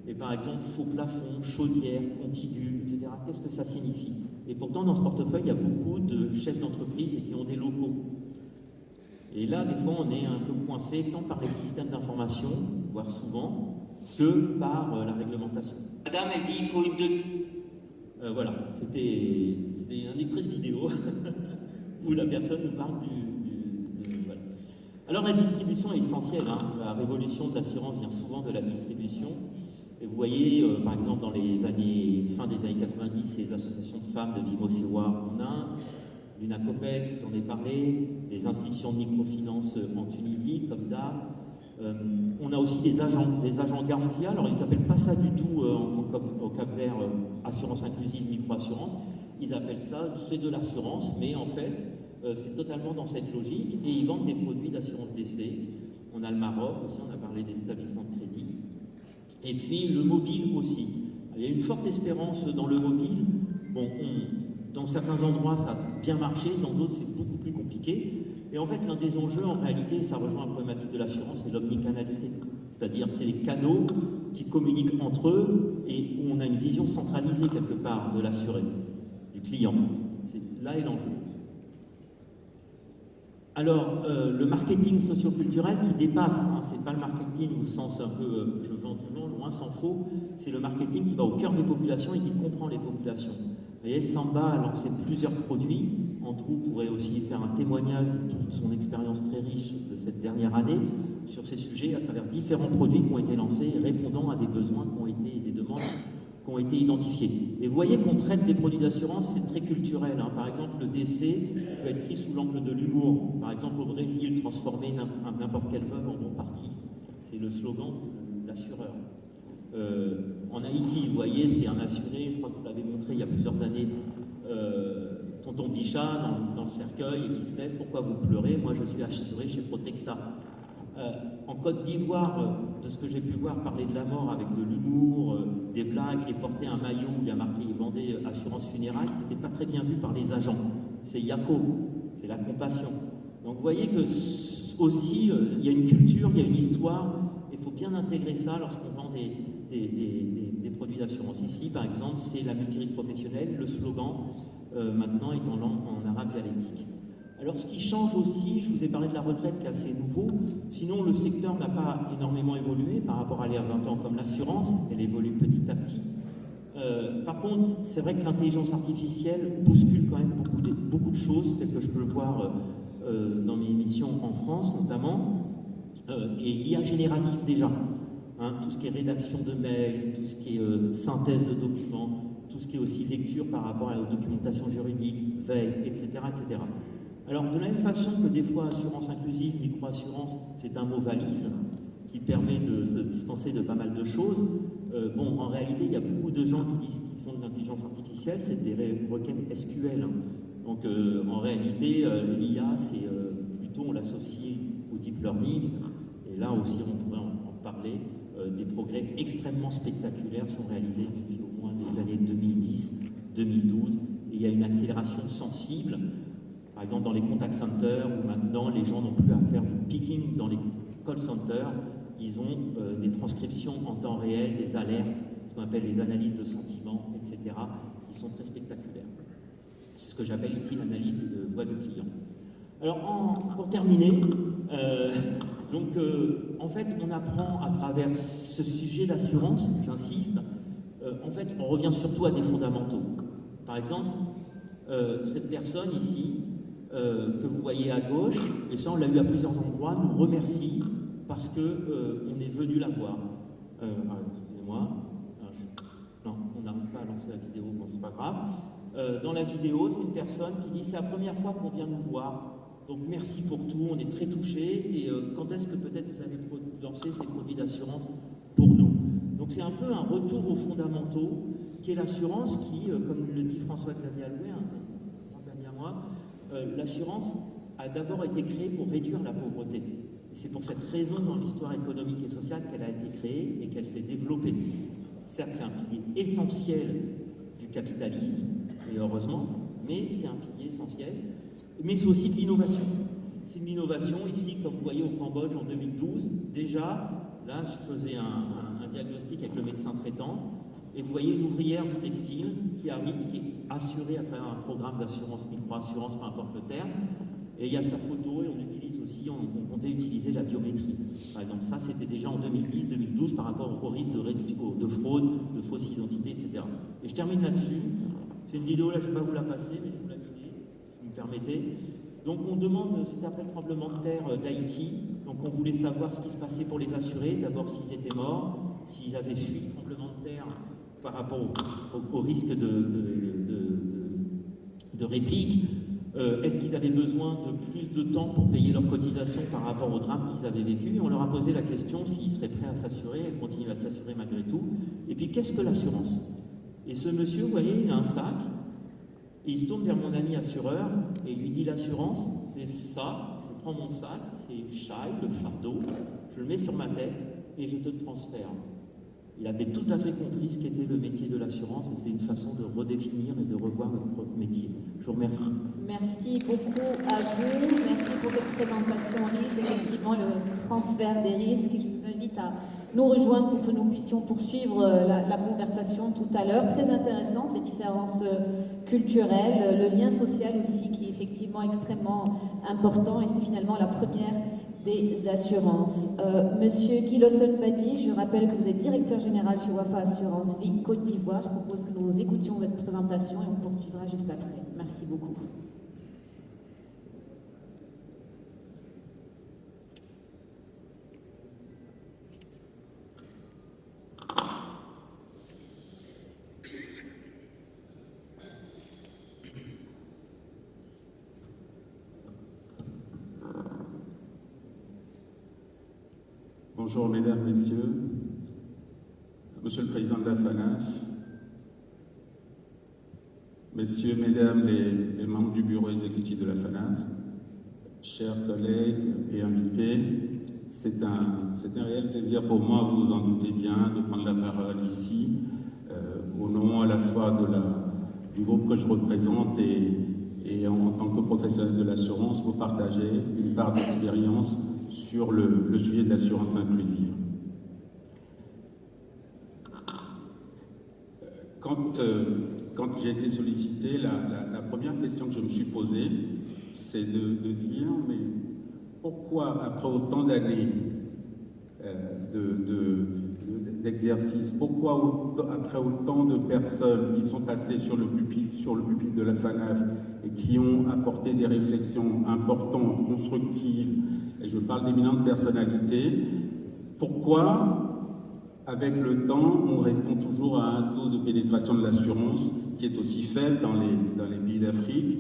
Et par exemple, faux plafond, chaudière, contigu, etc. Qu'est-ce que ça signifie? Et pourtant, dans ce portefeuille, il y a beaucoup de chefs d'entreprise et qui ont des locaux. Et là, des fois, on est un peu coincé tant par les systèmes d'information, voire souvent, que par la réglementation. Madame, elle dit il faut une voilà, c'était un extrait de vidéo où la personne nous parle voilà. Alors la distribution est essentielle, hein. La révolution de l'assurance vient souvent de la distribution. Et vous voyez, par exemple, dans fin des années 90, ces associations de femmes de Vimo Sewa en Inde, l'UNACOPEC, je vous en ai parlé, des institutions de microfinance en Tunisie, comme DA. On a aussi des agents garantis. Alors, ils n'appellent pas ça du tout au Cap-Vert assurance inclusive, micro-assurance. Ils appellent ça, c'est de l'assurance, mais en fait, c'est totalement dans cette logique. Et ils vendent des produits d'assurance décès. On a le Maroc aussi, on a parlé des établissements de crédit. Et puis, le mobile aussi. Il y a une forte espérance dans le mobile. Bon, dans certains endroits, ça a bien marché, dans d'autres, c'est beaucoup plus compliqué. Et en fait, l'un des enjeux, en réalité, ça rejoint la problématique de l'assurance, c'est l'omnicanalité. C'est-à-dire, c'est les canaux qui communiquent entre eux et où on a une vision centralisée, quelque part, de l'assuré, du client. Là est l'enjeu. Alors, le marketing socio-culturel qui dépasse, c'est pas le marketing au sens un peu je vends du nom, loin s'en faut, c'est le marketing qui va au cœur des populations et qui comprend les populations. Vous voyez, Samba a lancé plusieurs produits. Andrew pourrait aussi faire un témoignage de toute son expérience très riche de cette dernière année sur ces sujets à travers différents produits qui ont été lancés, répondant à des besoins qui ont été, des demandes qui ont été identifiées. Et vous voyez qu'on traite des produits d'assurance, c'est très culturel. Par exemple, le décès peut être pris sous l'angle de l'humour. Par exemple, au Brésil, transformer n'importe quelle veuve en bon parti. C'est le slogan de l'assureur. En Haïti, vous voyez, c'est un assuré, je crois que vous l'avez montré il y a plusieurs années, tonton Bichat dans le cercueil et qui se lève, pourquoi vous pleurez? Moi je suis assuré chez Protecta. En Côte d'Ivoire, de ce que j'ai pu voir, parler de la mort avec de l'humour, des blagues et porter un maillot où il y a marqué il vendait assurance funéraire, c'était pas très bien vu par les agents. C'est Yako, c'est la compassion. Donc vous voyez que aussi il y a une culture, il y a une histoire, il faut bien intégrer ça lorsqu'on vend des produits d'assurance. Ici, par exemple, c'est la multirisque professionnelle. Le slogan, maintenant, est en arabe dialectique. Alors, ce qui change aussi, je vous ai parlé de la retraite qui est assez nouveau. Sinon, le secteur n'a pas énormément évolué par rapport à l'ère 20 ans comme l'assurance. Elle évolue petit à petit. Par contre, c'est vrai que l'intelligence artificielle bouscule quand même beaucoup de choses, tel que je peux le voir dans mes missions en France, notamment. Et l'IA générative déjà. Tout ce qui est rédaction de mails, tout ce qui est synthèse de documents, tout ce qui est aussi lecture par rapport à la documentation juridique, veille, etc., etc. Alors, de la même façon que des fois, assurance inclusive, micro-assurance, c'est un mot valise qui permet de se dispenser de pas mal de choses. En réalité, il y a beaucoup de gens qui disent qu'ils font de l'intelligence artificielle, c'est des requêtes SQL. Donc, en réalité, l'IA, c'est plutôt, on l'associe au deep learning, et là aussi, on pourrait en parler. Des progrès extrêmement spectaculaires sont réalisés depuis au moins les années 2010-2012. Et il y a une accélération sensible, par exemple dans les contact centers, où maintenant les gens n'ont plus à faire du picking dans les call centers. Ils ont des transcriptions en temps réel, des alertes, ce qu'on appelle les analyses de sentiments, etc., qui sont très spectaculaires. C'est ce que j'appelle ici l'analyse de voix du client. Alors, pour terminer, en fait, on apprend à travers ce sujet d'assurance, j'insiste, en fait, on revient surtout à des fondamentaux. Par exemple, cette personne ici, que vous voyez à gauche, et ça on l'a eu à plusieurs endroits, nous remercie parce qu'on est venu la voir. Excusez-moi. Non, on n'arrive pas à lancer la vidéo, bon, c'est pas grave. Dans la vidéo, c'est une personne qui dit « c'est la première fois qu'on vient nous voir ». Donc merci pour tout, on est très touchés. Et quand est-ce que peut-être vous allez lancer ces produits d'assurance pour nous? Donc c'est un peu un retour aux fondamentaux, qui est l'assurance qui, comme le dit François-Xavier Allouet, un grand ami à moi, l'assurance a d'abord été créée pour réduire la pauvreté. Et c'est pour cette raison dans l'histoire économique et sociale qu'elle a été créée et qu'elle s'est développée. Certes, c'est un pilier essentiel du capitalisme, et heureusement, mais c'est un pilier essentiel. Mais c'est aussi de l'innovation. C'est de l'innovation. Ici, comme vous voyez au Cambodge en 2012, déjà, là, je faisais un diagnostic avec le médecin traitant, et vous voyez une ouvrière du textile qui arrive, qui est assurée à travers un programme d'assurance, micro-assurance, peu importe le terme, et il y a sa photo, et on utilise aussi, on comptait utiliser la biométrie. Par exemple, ça, c'était déjà en 2010-2012 par rapport au risque de fraude, de fausse identité, etc. Et je termine là-dessus. C'est une vidéo, là, je ne vais pas vous la passer, mais je vous la permettez. Donc on demande, c'était après le tremblement de terre d'Haïti, donc on voulait savoir ce qui se passait pour les assurés, d'abord s'ils étaient morts, s'ils avaient fui le tremblement de terre par rapport au risque de réplique, Est-ce qu'ils avaient besoin de plus de temps pour payer leurs cotisations par rapport au drame qu'ils avaient vécu? Et on leur a posé la question s'ils seraient prêts à s'assurer, à continuer à s'assurer malgré tout. Et puis, qu'est-ce que l'assurance? Et ce monsieur, vous voyez, il a un sac, et il se tourne vers mon ami assureur, et il lui dit: l'assurance, c'est ça, je prends mon sac, c'est Shai, le fardeau, je le mets sur ma tête, et je te transfère. Il avait tout à fait compris ce qu'était le métier de l'assurance, et c'est une façon de redéfinir et de revoir notre métier. Je vous remercie. Merci beaucoup à vous. Merci pour cette présentation riche. Effectivement, le transfert des risques. Je vous invite à nous rejoindre pour que nous puissions poursuivre la conversation tout à l'heure. Très intéressant, ces différences culturelles, le lien social aussi qui est effectivement extrêmement important, et c'est finalement la première des assurances. Monsieur Guy Lawson-Badi, je rappelle que vous êtes directeur général chez Wafa Assurance Vie Côte d'Ivoire. Je propose que nous écoutions votre présentation et on poursuivra juste après. Merci beaucoup. Bonjour mesdames, messieurs, monsieur le président de la FANAF, messieurs, mesdames les membres du bureau exécutif de la FANAF, chers collègues et invités, c'est un réel plaisir pour moi, vous vous en doutez bien, de prendre la parole ici, au nom à la fois du groupe que je représente et en tant que professionnel de l'assurance, pour partager une part d'expérience sur le sujet de l'assurance inclusive. Quand j'ai été sollicité, la première question que je me suis posée, c'est de dire, mais pourquoi, après autant d'années d'exercice, pourquoi après autant de personnes qui sont passées sur le pupitre de la FANAF et qui ont apporté des réflexions importantes, constructives, et je parle d'éminentes personnalités, pourquoi, avec le temps, nous restons toujours à un taux de pénétration de l'assurance qui est aussi faible dans les pays d'Afrique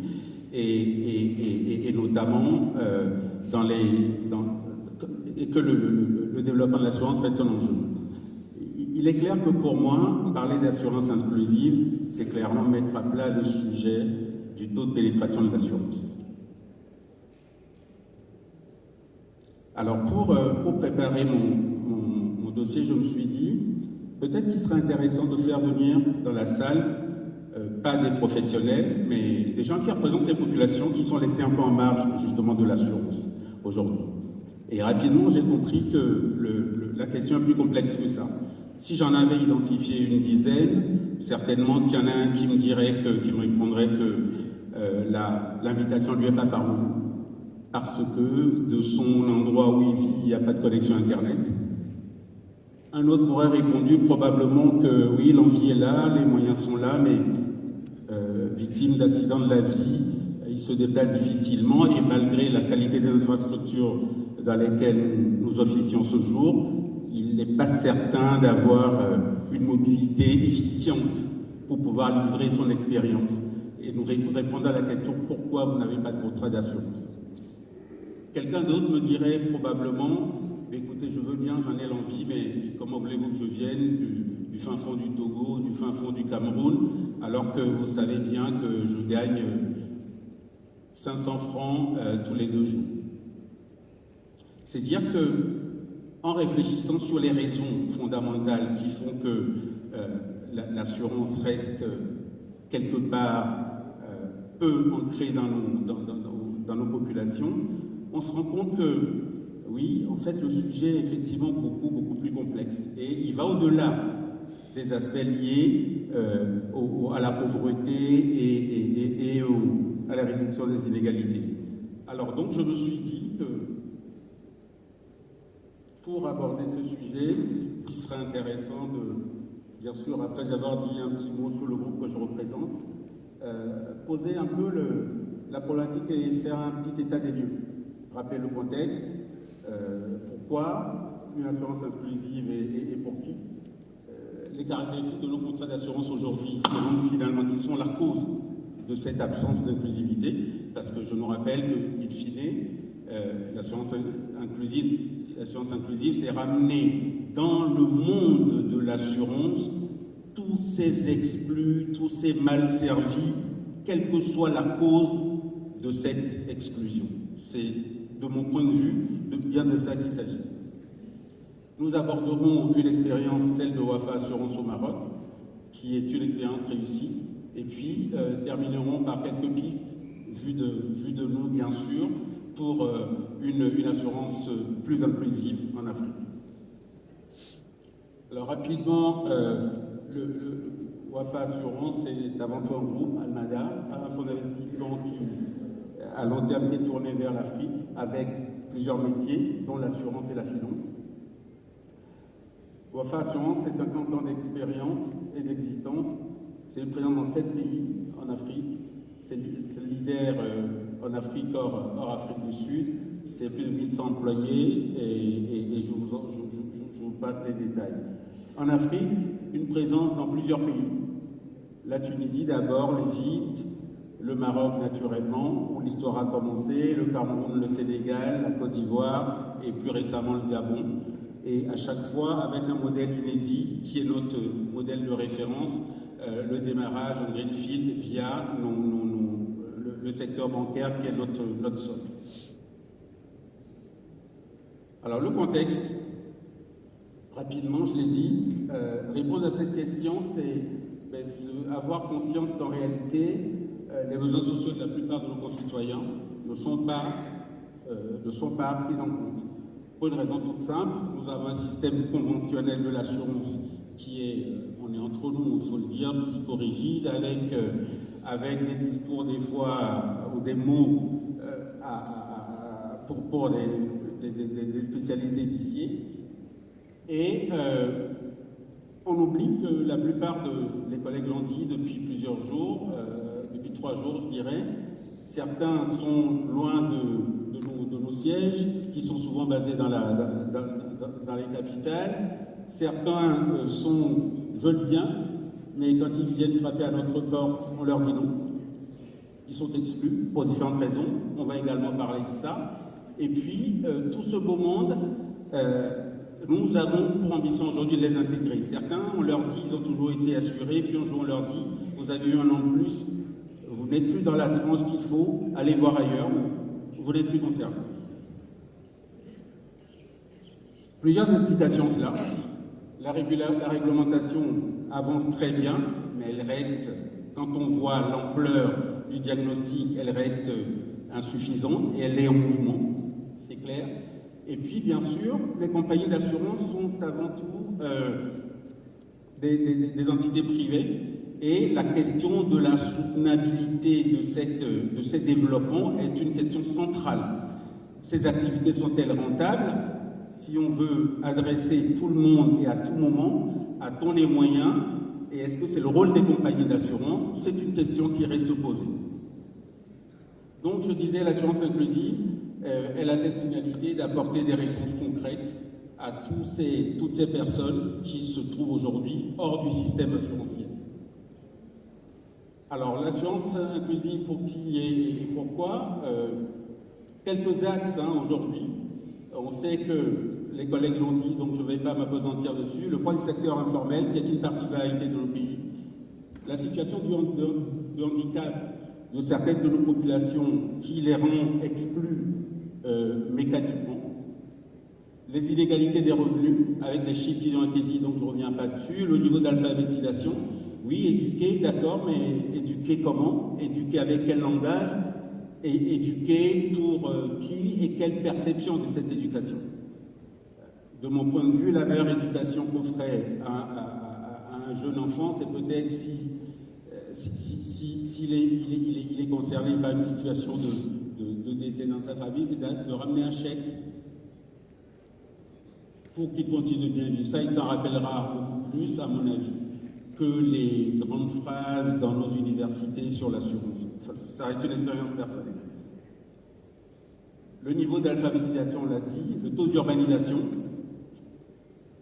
et notamment et que le développement de l'assurance reste un enjeu. Il est clair que pour moi, parler d'assurance inclusive, c'est clairement mettre à plat le sujet du taux de pénétration de l'assurance. Alors pour préparer mon dossier, je me suis dit, peut-être qu'il serait intéressant de faire venir dans la salle, pas des professionnels, mais des gens qui représentent les populations qui sont laissées un peu en marge justement de l'assurance aujourd'hui. Et rapidement, j'ai compris que la question est plus complexe que ça. Si j'en avais identifié une dizaine, certainement qu'il y en a un qui me répondrait que l'invitation ne lui est pas parvenue, parce que de son endroit où il vit, il n'y a pas de connexion Internet. Un autre m'aurait répondu probablement que oui, l'envie est là, les moyens sont là, mais victime d'accidents de la vie, il se déplace difficilement et malgré la qualité des infrastructures dans lesquelles nous officions ce jour, il n'est pas certain d'avoir une mobilité efficiente pour pouvoir livrer son expérience et nous répondre à la question « Pourquoi vous n'avez pas de contrat d'assurance ?» Quelqu'un d'autre me dirait probablement « Écoutez, je veux bien, j'en ai l'envie, mais comment voulez-vous que je vienne du fin fond du Togo, du fin fond du Cameroun, alors que vous savez bien que je gagne 500 francs tous les 2 jours ?» C'est dire que, en réfléchissant sur les raisons fondamentales qui font que l'assurance reste quelque part peu ancrée dans nos populations, on se rend compte que, oui, en fait, le sujet est effectivement beaucoup plus complexe. Et il va au-delà des aspects liés à la pauvreté et à la réduction des inégalités. Alors donc, je me suis dit que pour aborder ce sujet, il serait intéressant de, bien sûr, après avoir dit un petit mot sur le groupe que je représente, poser un peu la problématique et faire un petit état des lieux. Rappeler le contexte, pourquoi une assurance inclusive et pour qui, les caractéristiques de nos contrats d'assurance aujourd'hui, finalement, qui sont la cause de cette absence d'inclusivité, parce que je nous rappelle que, in fine, l'assurance inclusive, c'est ramener dans le monde de l'assurance tous ces exclus, tous ces mal servis, quelle que soit la cause de cette exclusion. C'est, de mon point de vue, bien de ça qu'il s'agit. Nous aborderons une expérience, celle de Wafa Assurance au Maroc, qui est une expérience réussie, et puis terminerons par quelques pistes, vues de nous bien sûr, pour une assurance plus inclusive en Afrique. Alors rapidement, le Wafa Assurance est avant tout un groupe, Almada, un fonds d'investissement qui, à long terme, est tourné vers l'Afrique, avec plusieurs métiers, dont l'assurance et la finance. Wafa Assurance, c'est 50 ans d'expérience et d'existence. C'est une présence dans 7 pays en Afrique. C'est le leader en Afrique, hors Afrique du Sud. C'est plus de 1100 employés et je vous passe les détails. En Afrique, une présence dans plusieurs pays. La Tunisie d'abord, l'Égypte, le Maroc naturellement, où l'histoire a commencé, le Cameroun, le Sénégal, la Côte d'Ivoire et plus récemment le Gabon. Et à chaque fois avec un modèle inédit qui est notre modèle de référence, le démarrage en greenfield via le secteur bancaire qui est notre sol. Alors le contexte, rapidement je l'ai dit, répondre à cette question, c'est avoir conscience qu'en réalité, les besoins sociaux de la plupart de nos concitoyens ne sont pas pris en compte. Pour une raison toute simple, nous avons un système conventionnel de l'assurance qui est, on est entre nous, il faut le dire, psychorigide, avec des discours des fois, ou des mots pour des spécialistes édifiés. Et on oublie que la plupart les collègues l'ont dit depuis plusieurs jours, depuis 3 jours je dirais, certains sont loin de nos sièges, qui sont souvent basés dans les capitales. Certains veulent bien, mais quand ils viennent frapper à notre porte, on leur dit non. Ils sont exclus pour différentes raisons. On va également parler de ça. Et puis, tout ce beau monde, nous avons pour ambition aujourd'hui de les intégrer. Certains, on leur dit, ils ont toujours été assurés, puis un jour on leur dit, vous avez eu un an de plus, vous n'êtes plus dans la tranche qu'il faut, allez voir ailleurs, vous n'êtes plus concerné. Plusieurs explications cela. La réglementation avance très bien, mais elle reste, quand on voit l'ampleur du diagnostic, elle reste insuffisante et elle est en mouvement, c'est clair. Et puis, bien sûr, les compagnies d'assurance sont avant tout des entités privées et la question de la soutenabilité de ces développements est une question centrale. Ces activités sont-elles rentables? Si on veut adresser tout le monde et à tout moment, a-t-on les moyens? Et est-ce que c'est le rôle des compagnies d'assurance? C'est une question qui reste posée. Donc, je disais, l'assurance inclusive, elle a cette finalité d'apporter des réponses concrètes à toutes ces personnes qui se trouvent aujourd'hui hors du système assurantiel. Alors, l'assurance inclusive, pour qui et pourquoi? Quelques axes aujourd'hui. On sait que les collègues l'ont dit, donc je ne vais pas m'appesantir dessus. Le point du secteur informel, qui est une particularité de nos pays. La situation du handicap de certaines de nos populations qui les rend exclus mécaniquement. Les inégalités des revenus, avec des chiffres qui ont été dit, donc je ne reviens pas dessus. Le niveau d'alphabétisation, oui, éduquer, d'accord, mais éduquer comment? Éduquer avec quel langage? Et éduquer pour qui et quelle perception de cette éducation? De mon point de vue, la meilleure éducation qu'offrait à un jeune enfant, c'est peut-être s'il est concerné par une situation de décès dans sa famille, c'est de ramener un chèque pour qu'il continue de bien vivre. Ça, il s'en rappellera beaucoup plus, à mon avis, que les grandes phrases dans nos universités sur l'assurance. Ça reste une expérience personnelle. Le niveau d'alphabétisation, on l'a dit, le taux d'urbanisation,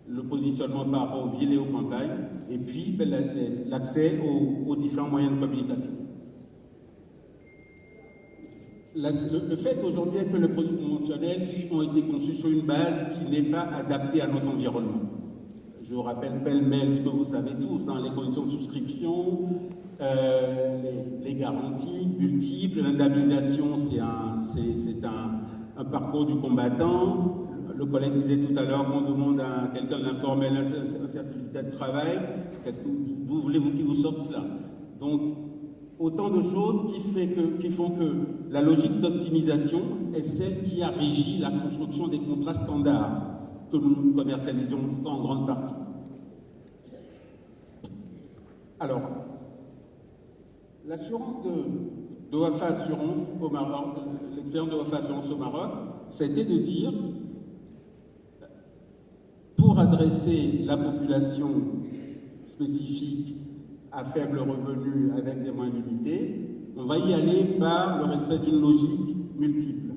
le positionnement par rapport aux villes et aux campagnes, et puis l'accès aux différents moyens de communication. le fait aujourd'hui est que les produits conventionnels ont été conçus sur une base qui n'est pas adaptée à notre environnement. Je vous rappelle pêle-mêle ce que vous savez tous, hein, les conditions de souscription, les garanties multiples, l'indemnisation, c'est un parcours du combattant. Le collègue disait tout à l'heure qu'on demande à quelqu'un de l'informel un certificat de travail. D'où voulez-vous qu'il vous sorte cela? Donc, autant de choses qui font que la logique d'optimisation est celle qui a régi la construction des contrats standards que nous commercialisons en tout cas en grande partie. Alors, l'assurance de Wafa Assurance au Maroc, l'expérience de Wafa Assurance au Maroc, ça a été de dire, pour adresser la population spécifique à faible revenu avec des moyens limités, on va y aller par le respect d'une logique multiple.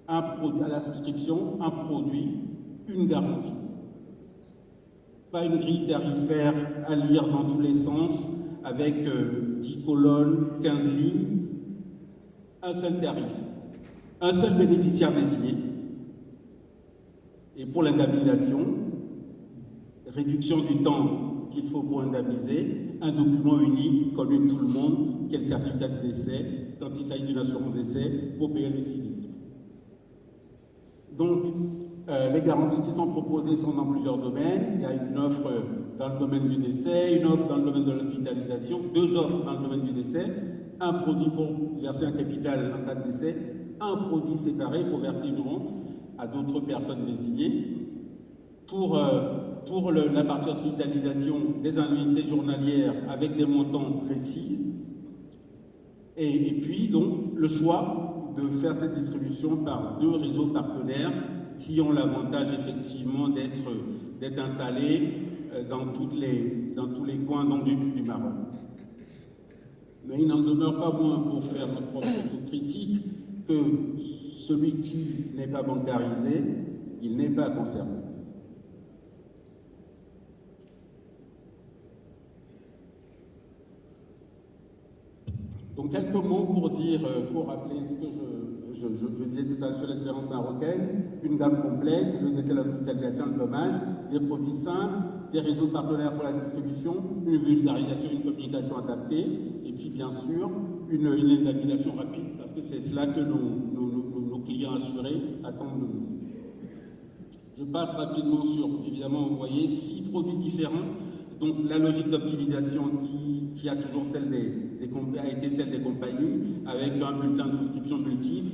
Un produit, à la souscription, un produit, une garantie. Pas une grille tarifaire à lire dans tous les sens, avec 10 colonnes, 15 lignes, un seul tarif, un seul bénéficiaire désigné. Et pour l'indemnisation, réduction du temps qu'il faut pour indemniser, un document unique connu de tout le monde, qui est le certificat de décès, quand il s'agit d'une assurance décès, pour payer le sinistre. Donc, les garanties qui sont proposées sont dans plusieurs domaines. Il y a une offre dans le domaine du décès, une offre dans le domaine de l'hospitalisation, 2 offres dans le domaine du décès, un produit pour verser un capital en cas de décès, un produit séparé pour verser une rente à d'autres personnes désignées. Pour la partie hospitalisation, des indemnités journalières avec des montants précis. Et puis, donc, le choix de faire cette distribution par 2 réseaux partenaires qui ont l'avantage, effectivement, d'être installés dans tous les coins donc, du Maroc. Mais il n'en demeure pas moins, pour faire notre propre critique, que celui qui n'est pas bancarisé, il n'est pas concerné. Donc quelques mots pour rappeler ce que je disais tout à l'heure sur l'espérance marocaine, une gamme complète, le décès, l'hospitalisation, le dommage, des produits simples, des réseaux partenaires pour la distribution, une vulgarisation, une communication adaptée, et puis bien sûr une indemnisation rapide, parce que c'est cela que nos clients assurés attendent de nous. Je passe rapidement sur, évidemment, vous voyez, 6 produits différents. Donc la logique d'optimisation qui a toujours a été celle des compagnies, avec un bulletin de souscription multiple,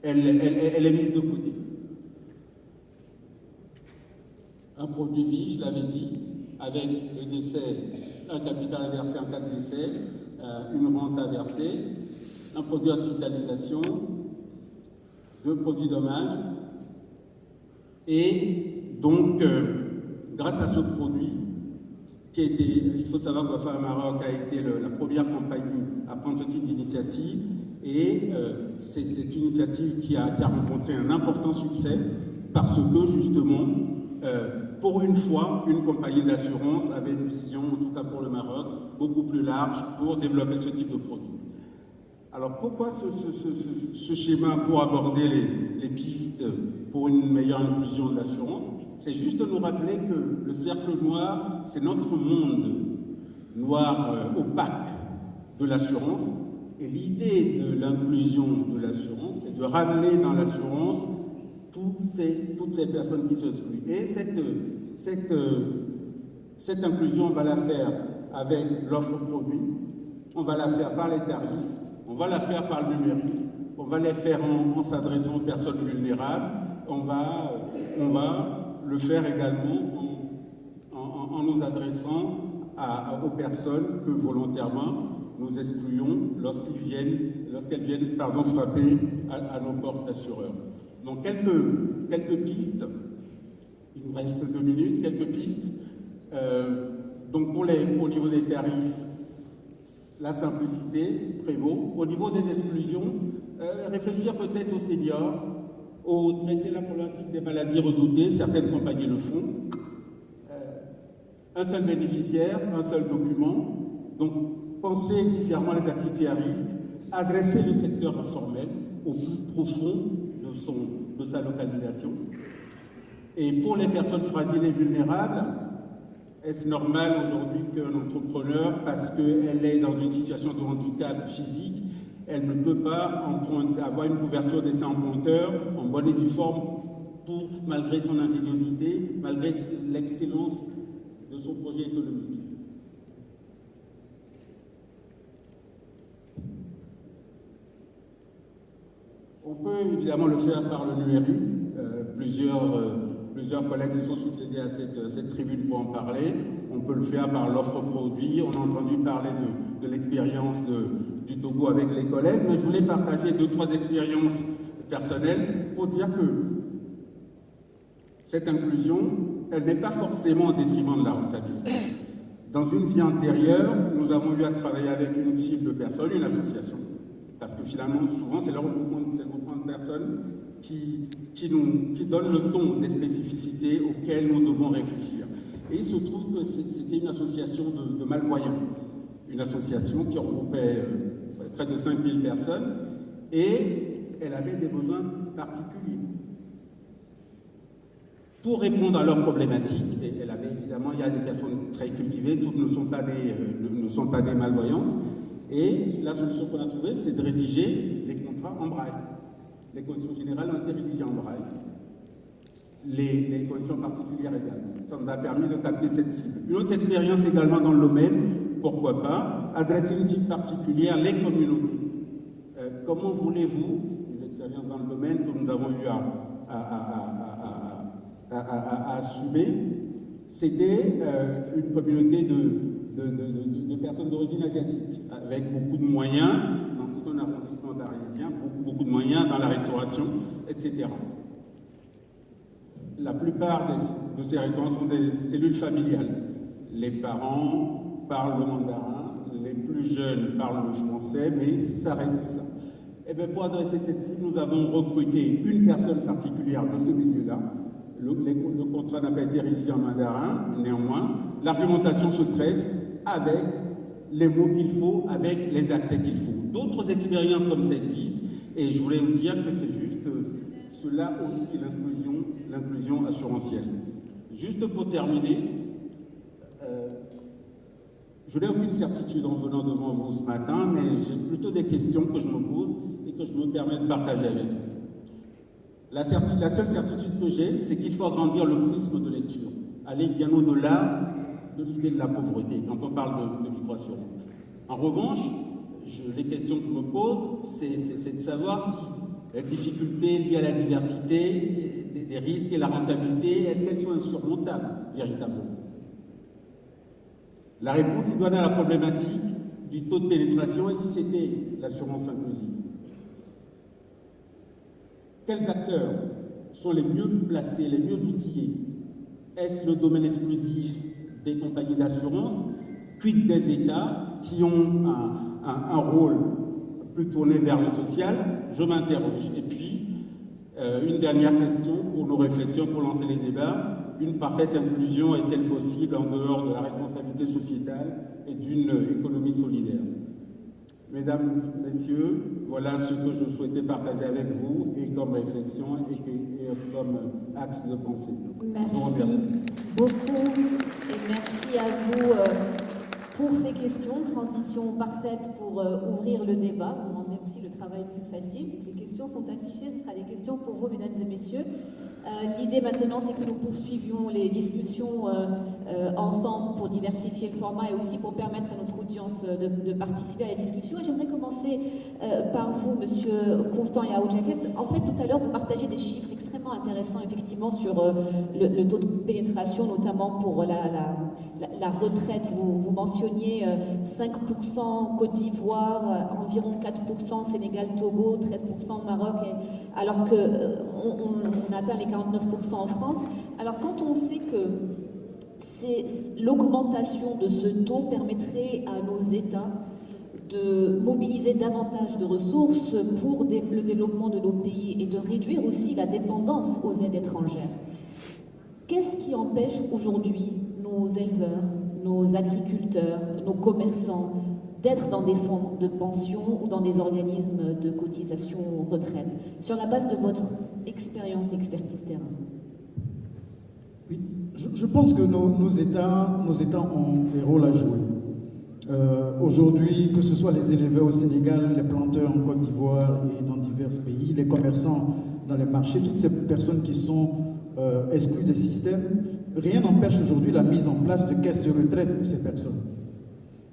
elle est mise de côté. Un produit vie, je l'avais dit, avec le décès, un capital à verser en cas de décès, une rente à verser, un produit hospitalisation, 2 produits dommages, et donc grâce à ce produit, il faut savoir que Wafa Maroc a été la première compagnie à prendre ce type d'initiative, et c'est une initiative qui a rencontré un important succès parce que justement, pour une fois, une compagnie d'assurance avait une vision, en tout cas pour le Maroc, beaucoup plus large pour développer ce type de produit. Alors pourquoi ce schéma pour aborder les pistes pour une meilleure inclusion de l'assurance? C'est juste de nous rappeler que le cercle noir, c'est notre monde noir opaque de l'assurance. Et l'idée de l'inclusion de l'assurance, c'est de ramener dans l'assurance toutes ces personnes qui sont exclues. Et cette inclusion, on va la faire avec l'offre produit, on va la faire par les tarifs, on va la faire par le numérique, on va les faire en s'adressant aux personnes vulnérables, on va le faire également en nous adressant aux personnes que volontairement nous excluons lorsqu'elles viennent frapper à nos portes d'assureurs. Donc quelques pistes, il nous reste 2 minutes, quelques pistes. Donc au niveau des tarifs, la simplicité prévaut. Au niveau des exclusions, réfléchir peut-être aux seniors, au traiter la problématique des maladies redoutées, certaines compagnies le font. Un seul bénéficiaire, un seul document. Donc, penser différemment les activités à risque, adresser le secteur informel au plus profond de sa localisation. Et pour les personnes fragiles et vulnérables, est-ce normal aujourd'hui qu'un entrepreneur, parce qu'elle est dans une situation de handicap physique, elle ne peut pas avoir une couverture d'essai emprunteur en bonne et due forme malgré son ingéniosité, malgré l'excellence de son projet économique? On peut évidemment le faire par le numérique. Plusieurs collègues se sont succédés à cette tribune pour en parler. On peut le faire par l'offre produit. On a entendu parler de l'expérience du Togo avec les collègues, mais je voulais partager 2-3 expériences personnelles pour dire que cette inclusion, elle n'est pas forcément au détriment de la rentabilité. Dans une vie antérieure, nous avons eu à travailler avec une cible de personnes, une association. Parce que finalement, souvent, c'est le regroupement de personnes qui donnent le ton des spécificités auxquelles nous devons réfléchir. Et il se trouve que c'était une association de malvoyants, une association qui regroupait près de 5000 personnes, et elle avait des besoins particuliers. Pour répondre à leurs problématiques, et elle avait évidemment, il y a des personnes très cultivées, toutes ne sont pas des malvoyantes, et la solution qu'on a trouvée, c'est de rédiger les contrats en braille. Les conditions générales ont été rédigées en braille. Les conditions particulières également. Ça nous a permis de capter cette cible. Une autre expérience également dans le domaine, pourquoi pas, adresser une cible particulière, les communautés. Comment voulez-vous, une expérience dans le domaine que nous avons eu à assumer, c'était une communauté de personnes d'origine asiatique, avec beaucoup de moyens dans tout un arrondissement d'Arlésien, beaucoup de moyens dans la restauration, etc. La plupart de ces restaurants sont des cellules familiales. Les parents parlent le mandarin, les plus jeunes parlent le français, mais ça reste ça. Et bien pour adresser cette cible, nous avons recruté une personne particulière de ce milieu-là. Le contrat n'a pas été rédigé en mandarin, néanmoins. L'argumentation se traite avec les mots qu'il faut, avec les accès qu'il faut. D'autres expériences comme ça existent, et je voulais vous dire que c'est juste cela aussi, l'inclusion assurantielle. Juste pour terminer, je n'ai aucune certitude en venant devant vous ce matin, mais j'ai plutôt des questions que je me pose et que je me permets de partager avec vous. La seule certitude que j'ai, c'est qu'il faut agrandir le prisme de lecture, aller bien au-delà de l'idée de la pauvreté, quand on parle de micro-assurance. En revanche, les questions que je me pose, c'est de savoir si les difficultés liées à la diversité, des risques et la rentabilité, est-ce qu'elles sont insurmontables, véritablement? La réponse idoine à la problématique du taux de pénétration et si c'était l'assurance inclusive. Quels acteurs sont les mieux placés, les mieux outillés? Est-ce le domaine exclusif des compagnies d'assurance, puis des États qui ont un rôle plus tourné vers le social? Je m'interroge. Et puis, une dernière question pour nos réflexions, pour lancer les débats. Une parfaite inclusion est-elle possible en dehors de la responsabilité sociétale et d'une économie solidaire? Mesdames, Messieurs, voilà ce que je souhaitais partager avec vous et comme réflexion et comme axe de pensée. Merci, je vous remercie beaucoup et merci à vous pour ces questions. Transition parfaite pour ouvrir le débat. Vous rendez aussi le travail plus facile. Les questions sont affichées, ce sera des questions pour vous, mesdames et messieurs. L'idée maintenant, c'est que nous poursuivions les discussions ensemble pour diversifier le format et aussi pour permettre à notre audience de participer à la discussion. Et j'aimerais commencer par vous, Monsieur Constant Yaoudjaket. En fait, tout à l'heure, vous partagez des chiffres extrêmement intéressants, effectivement, sur le taux de pénétration, notamment pour la retraite. Vous mentionniez 5% Côte d'Ivoire, environ 4% Sénégal, Togo, 13% Maroc, alors qu'on atteint les 49% en France. Alors quand on sait que l'augmentation de ce taux permettrait à nos États de mobiliser davantage de ressources pour le développement de nos pays et de réduire aussi la dépendance aux aides étrangères, qu'est-ce qui empêche aujourd'hui nos éleveurs, nos agriculteurs, nos commerçants d'être dans des fonds de pension ou dans des organismes de cotisation retraite, sur la base de votre expérience, expertise terrain? Oui, je pense que nos États ont des rôles à jouer. Aujourd'hui, que ce soit les éleveurs au Sénégal, les planteurs en Côte d'Ivoire et dans divers pays, les commerçants dans les marchés, toutes ces personnes qui sont exclues des systèmes, rien n'empêche aujourd'hui la mise en place de caisses de retraite pour ces personnes.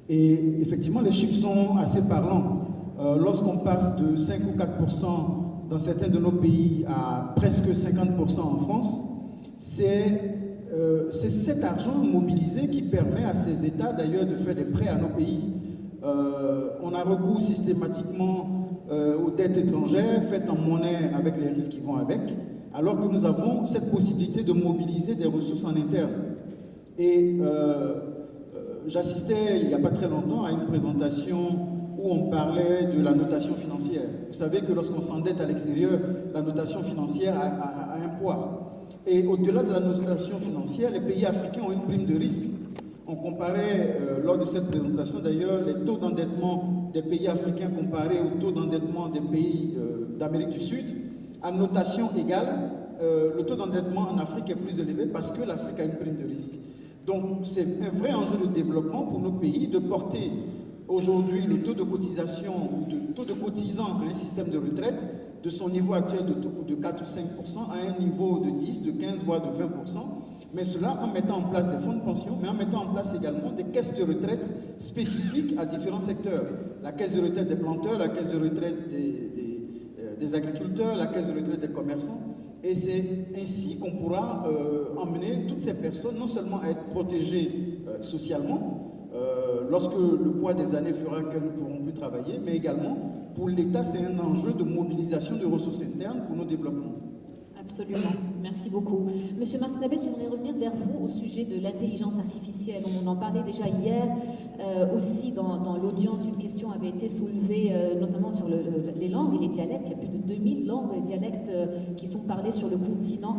Et effectivement, les chiffres sont assez parlants. Lorsqu'on passe de 5 ou 4% dans certains de nos pays à presque 50% en France, c'est cet argent mobilisé qui permet à ces États d'ailleurs de faire des prêts à nos pays. On a recours systématiquement aux dettes étrangères faites en monnaie avec les risques qui vont avec, alors que nous avons cette possibilité de mobiliser des ressources en interne. Et j'assistais il n'y a pas très longtemps à une présentation où on parlait de la notation financière. Vous savez que lorsqu'on s'endette à l'extérieur, la notation financière a un poids. Et au-delà de la notation financière, les pays africains ont une prime de risque. On comparait, lors de cette présentation d'ailleurs, les taux d'endettement des pays africains comparés aux taux d'endettement des pays d'Amérique du Sud. À notation égale, le taux d'endettement en Afrique est plus élevé parce que l'Afrique a une prime de risque. Donc c'est un vrai enjeu de développement pour nos pays de porter aujourd'hui le taux de cotisation ou le taux de cotisants à un système de retraite de son niveau actuel de 4 ou 5% à un niveau de 10, de 15, voire de 20%. Mais cela en mettant en place des fonds de pension, mais en mettant en place également des caisses de retraite spécifiques à différents secteurs. La caisse de retraite des planteurs, la caisse de retraite des agriculteurs, la caisse de retraite des commerçants. Et c'est ainsi qu'on pourra emmener toutes ces personnes non seulement à être protégées socialement, lorsque le poids des années fera qu'elles ne pourront plus travailler, mais également pour l'État, c'est un enjeu de mobilisation de ressources internes pour nos développements. Absolument, merci beaucoup. Monsieur Marc Nabet, j'aimerais revenir vers vous au sujet de l'intelligence artificielle. On en parlait déjà hier, aussi dans l'audience, une question avait été soulevée, notamment sur les langues et les dialectes. Il y a plus de 2000 langues et dialectes qui sont parlés sur le continent.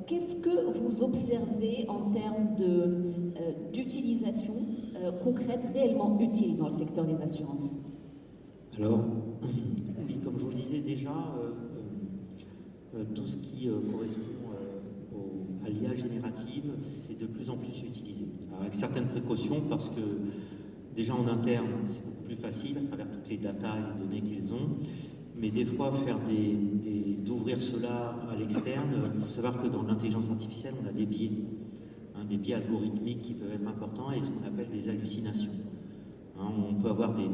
Qu'est-ce que vous observez en termes d'utilisation concrète, réellement utile dans le secteur des assurances? Alors, oui, comme je vous le disais déjà, tout ce qui correspond à l'IA générative, c'est de plus en plus utilisé. Alors, avec certaines précautions, parce que déjà en interne, c'est beaucoup plus facile à travers toutes les datas et les données qu'ils ont, mais des fois, d'ouvrir cela à l'externe, il faut savoir que dans l'intelligence artificielle, on a des biais algorithmiques qui peuvent être importants et ce qu'on appelle des hallucinations. On peut avoir des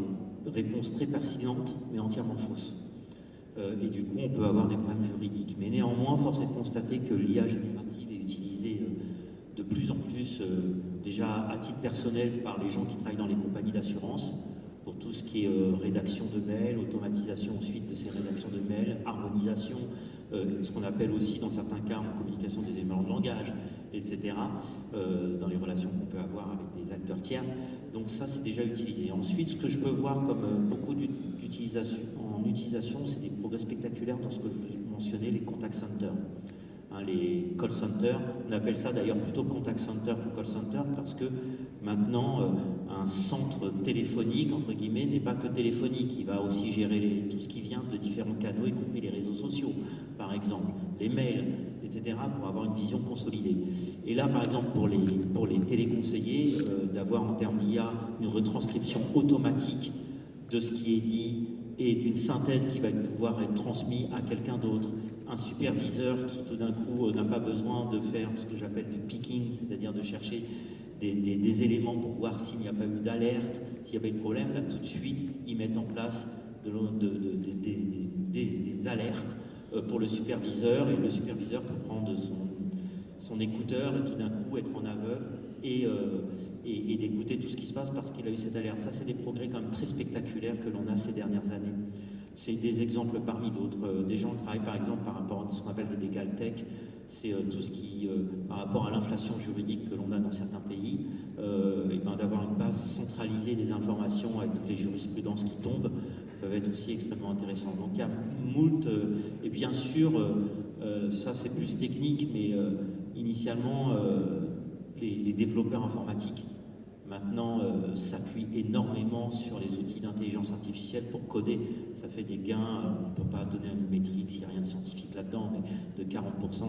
réponses très pertinentes, mais entièrement fausses. Et du coup, on peut avoir des problèmes juridiques. Mais néanmoins, force est de constater que l'IA générative est utilisée de plus en plus, déjà à titre personnel, par les gens qui travaillent dans les compagnies d'assurance, pour tout ce qui est rédaction de mails, automatisation ensuite de ces rédactions de mails, harmonisation, ce qu'on appelle aussi dans certains cas en communication des éléments de langage, etc., dans les relations qu'on peut avoir avec des acteurs tiers. Donc ça, c'est déjà utilisé. Ensuite, ce que je peux voir comme beaucoup d'utilisation, c'est des progrès spectaculaires dans ce que je vous mentionnais, les contact centers. Les call centers, on appelle ça d'ailleurs plutôt contact center que call center parce que maintenant un centre téléphonique entre guillemets n'est pas que téléphonique, il va aussi gérer tout ce qui vient de différents canaux, y compris les réseaux sociaux par exemple, les mails, etc., pour avoir une vision consolidée. Et là par exemple pour les téléconseillers, d'avoir en termes d'IA une retranscription automatique de ce qui est dit et d'une synthèse qui va pouvoir être transmise à quelqu'un d'autre, un superviseur qui tout d'un coup n'a pas besoin de faire ce que j'appelle du picking, c'est-à-dire de chercher des éléments pour voir s'il n'y a pas eu d'alerte, s'il n'y a pas eu de problème. Là tout de suite ils mettent en place des alertes pour le superviseur, et le superviseur peut prendre son écouteur et tout d'un coup être en aveugle et d'écouter tout ce qui se passe parce qu'il a eu cette alerte. Ça, c'est des progrès quand même très spectaculaires que l'on a ces dernières années. C'est des exemples parmi d'autres. Des gens qui travaillent par exemple par rapport à ce qu'on appelle le legal tech, c'est tout ce qui, par rapport à l'inflation juridique que l'on a dans certains pays, d'avoir une base centralisée des informations avec toutes les jurisprudences qui tombent, peuvent être aussi extrêmement intéressants. Donc il y a moult, et bien sûr, ça c'est plus technique, mais initialement, les développeurs informatiques maintenant s'appuie énormément sur les outils d'intelligence artificielle pour coder. Ça fait des gains, on ne peut pas donner une métrique, il n'y a rien de scientifique là-dedans, mais de 40%,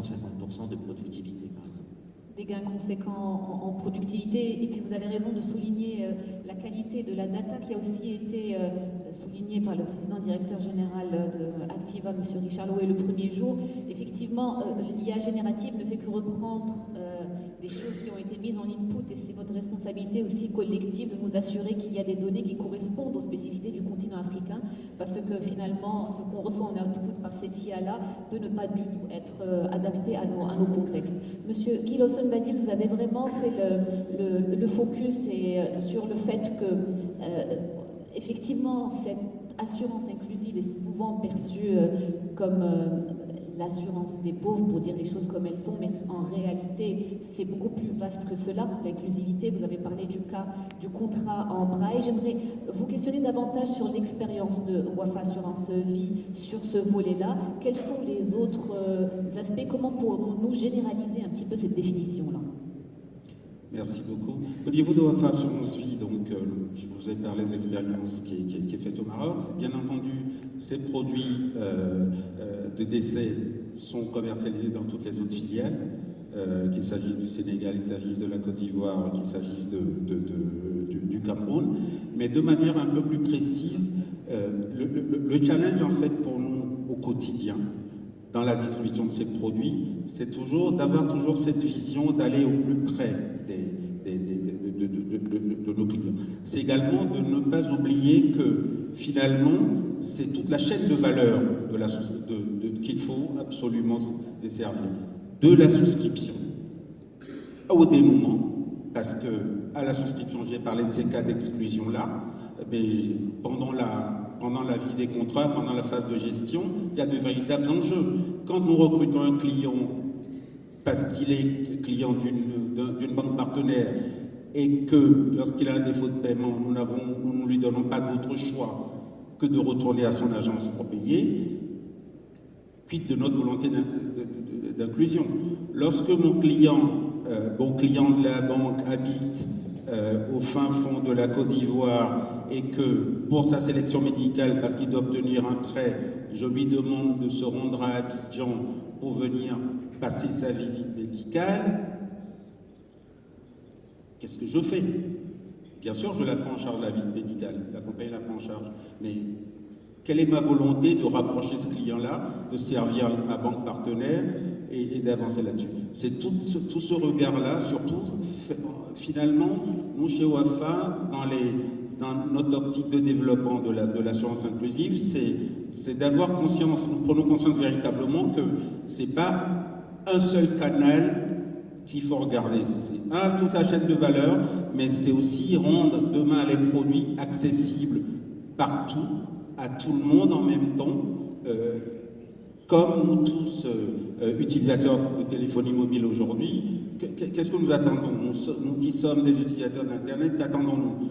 50% de productivité, par exemple. Des gains conséquents en productivité. Et puis vous avez raison de souligner la qualité de la data qui a aussi été soulignée par le président directeur général de Activa, M. Richard Loué, le premier jour. Effectivement, l'IA générative ne fait que reprendre des choses qui ont été mises en input et c'est notre responsabilité aussi collective de nous assurer qu'il y a des données qui correspondent aux spécificités du continent africain parce que finalement, ce qu'on reçoit en output par cette IA-là peut ne pas du tout être adapté à nos contextes. Monsieur Guy Lawson-Badil, vous avez vraiment fait le focus sur le fait que effectivement cette assurance inclusive est souvent perçue comme l'assurance des pauvres, pour dire les choses comme elles sont, mais en réalité, c'est beaucoup plus vaste que cela. L'inclusivité, vous avez parlé du cas du contrat en braille. J'aimerais vous questionner davantage sur l'expérience de Wafa Assurance Vie sur ce volet-là. Quels sont les autres aspects? Comment pourrons-nous généraliser un petit peu cette définition-là? Merci beaucoup. Au niveau de Wafa Assurance Vie, donc, je vous ai parlé de l'expérience qui est faite au Maroc. Bien entendu, ces produits de décès sont commercialisés dans toutes les autres filiales, qu'il s'agisse du Sénégal, qu'il s'agisse de la Côte d'Ivoire, qu'il s'agisse du Cameroun. Mais de manière un peu plus précise, le challenge en fait pour nous au quotidien, dans la distribution de ces produits, c'est toujours d'avoir toujours cette vision d'aller au plus près de nos clients. C'est également de ne pas oublier que finalement, c'est toute la chaîne de valeur qu'il faut absolument desservir. De la souscription au dénouement, parce que à la souscription, j'ai parlé de ces cas d'exclusion-là, mais pendant la vie des contrats, pendant la phase de gestion, il y a de véritables enjeux. Quand nous recrutons un client parce qu'il est client d'une banque partenaire et que lorsqu'il a un défaut de paiement, nous ne lui donnons pas d'autre choix que de retourner à son agence pour payer, quid de notre volonté d'inclusion. Lorsque mon client, bon client de la banque, habite au fin fond de la Côte d'Ivoire et que pour sa sélection médicale, parce qu'il doit obtenir un prêt, je lui demande de se rendre à Abidjan pour venir passer sa visite médicale, qu'est-ce que je fais? Bien sûr, je la prends en charge, la visite médicale, la compagnie la prend en charge, mais quelle est ma volonté de rapprocher ce client-là, de servir ma banque partenaire et d'avancer là-dessus? C'est tout ce regard-là, surtout, finalement, nous, chez Wafa, dans notre optique de développement de l'assurance inclusive, c'est d'avoir conscience, nous prenons conscience véritablement que c'est pas un seul canal qu'il faut regarder. C'est toute la chaîne de valeur, mais c'est aussi rendre demain les produits accessibles partout, à tout le monde en même temps, comme nous tous, utilisateurs de téléphonie mobile aujourd'hui. Qu'est-ce que nous attendons? Nous qui sommes des utilisateurs d'Internet, qu'attendons-nous?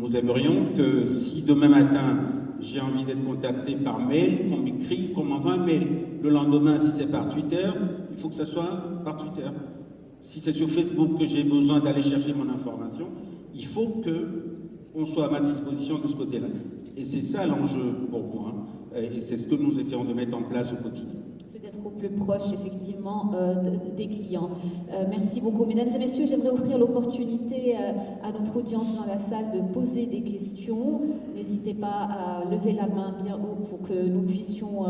Nous aimerions que si demain matin, j'ai envie d'être contacté par mail, qu'on m'écrit, qu'on m'envoie un mail. Le lendemain, si c'est par Twitter, il faut que ça soit par Twitter. Si c'est sur Facebook que j'ai besoin d'aller chercher mon information, il faut qu'on soit à ma disposition de ce côté-là. Et c'est ça l'enjeu pour moi. Et c'est ce que nous essayons de mettre en place au quotidien. C'est d'être au plus proche, effectivement, des clients. Merci beaucoup. Mesdames et messieurs, j'aimerais offrir l'opportunité à notre audience dans la salle de poser des questions. N'hésitez pas à lever la main bien haut pour que nous puissions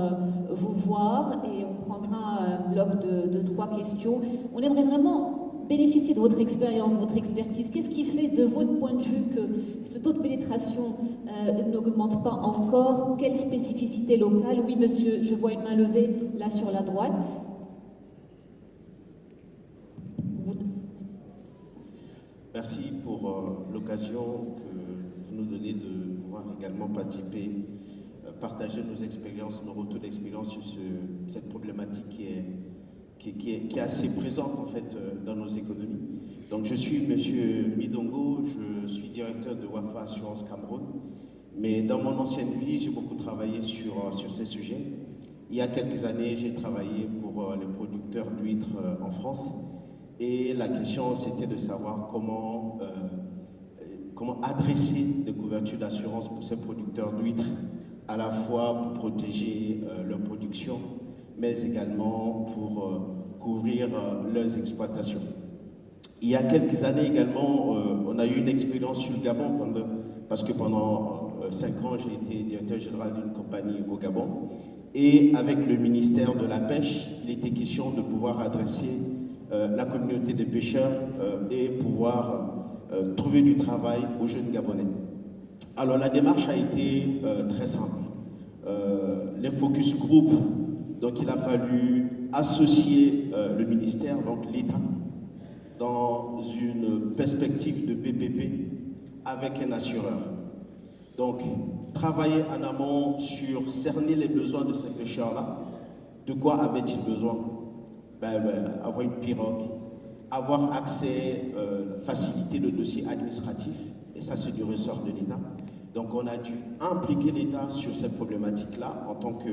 vous voir. Et on prendra un bloc de 3 questions. On aimerait vraiment bénéficier de votre expérience, de votre expertise. Qu'est-ce qui fait, de votre point de vue, que ce taux de pénétration n'augmente pas encore? Quelle spécificité locale? Oui, monsieur, je vois une main levée là sur la droite. Merci pour l'occasion que vous nous donnez de pouvoir également participer, partager nos expériences, nos retours d'expérience sur cette problématique qui est assez présente en fait dans nos économies. Donc je suis Monsieur Midongo, je suis directeur de Wafa Assurance Cameroun, mais dans mon ancienne vie, j'ai beaucoup travaillé sur ces sujets. Il y a quelques années, j'ai travaillé pour les producteurs d'huîtres en France, et la question c'était de savoir comment comment adresser des couvertures d'assurance pour ces producteurs d'huîtres, à la fois pour protéger leur production, mais également pour couvrir leurs exploitations. Il y a quelques années également, on a eu une expérience sur le Gabon, parce que pendant 5 ans, j'ai été directeur général d'une compagnie au Gabon. Et avec le ministère de la Pêche, il était question de pouvoir adresser la communauté des pêcheurs et pouvoir trouver du travail aux jeunes Gabonais. Alors la démarche a été très simple. Les focus group, donc il a fallu associer le ministère, donc l'État, dans une perspective de PPP avec un assureur. Donc, travailler en amont sur cerner les besoins de ces pêcheurs-là. De quoi avaient-ils besoin? Avoir une pirogue, avoir accès, faciliter le dossier administratif, et ça c'est du ressort de l'État. Donc on a dû impliquer l'État sur ces problématiques-là en tant que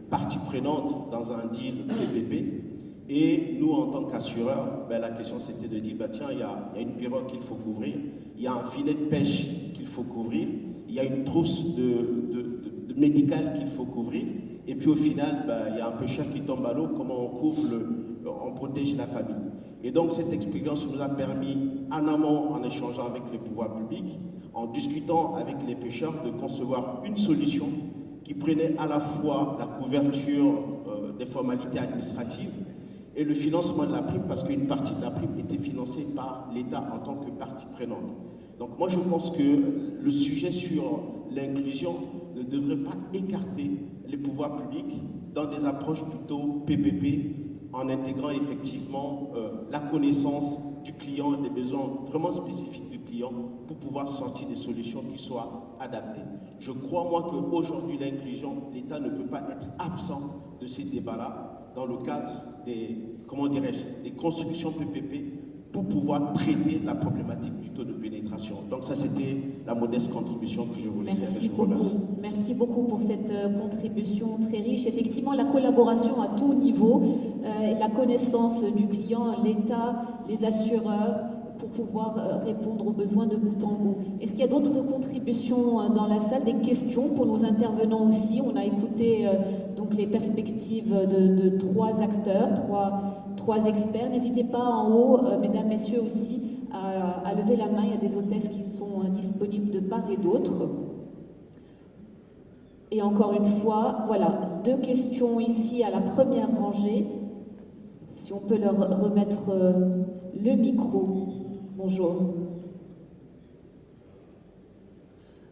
partie prenante dans un deal PPP. Et nous, en tant qu'assureurs, la question c'était de dire, tiens, il y a une pirogue qu'il faut couvrir, il y a un filet de pêche qu'il faut couvrir, il y a une trousse de médicale qu'il faut couvrir, et puis au final, il y a un pêcheur qui tombe à l'eau, comment on couvre, on protège la famille. Et donc cette expérience nous a permis, en amont, en échangeant avec les pouvoirs publics, en discutant avec les pêcheurs, de concevoir une solution qui prenait à la fois la couverture des formalités administratives et le financement de la prime, parce qu'une partie de la prime était financée par l'État en tant que partie prenante. Donc moi je pense que le sujet sur l'inclusion ne devrait pas écarter les pouvoirs publics dans des approches plutôt PPP, en intégrant effectivement la connaissance du client et des besoins vraiment spécifiques du client pour pouvoir sortir des solutions qui soient adaptées. Je crois moi qu'aujourd'hui l'inclusion, l'État ne peut pas être absent de ces débats-là dans le cadre des constructions PPP pour pouvoir traiter la problématique du taux de pénétration. Donc ça, c'était la modeste contribution que je voulais faire. Merci beaucoup. Merci beaucoup pour cette contribution très riche. Effectivement, la collaboration à tout niveau, la connaissance du client, l'État, les assureurs, pour pouvoir répondre aux besoins de bout en bout. Est-ce qu'il y a d'autres contributions dans la salle, des questions pour nos intervenants aussi? On a écouté donc les perspectives de 3 acteurs, trois experts. N'hésitez pas en haut, mesdames, messieurs aussi, à lever la main. Il y a des hôtesses qui sont disponibles de part et d'autre. Et encore une fois, voilà, 2 questions ici à la première rangée. Si on peut leur remettre le micro. Bonjour.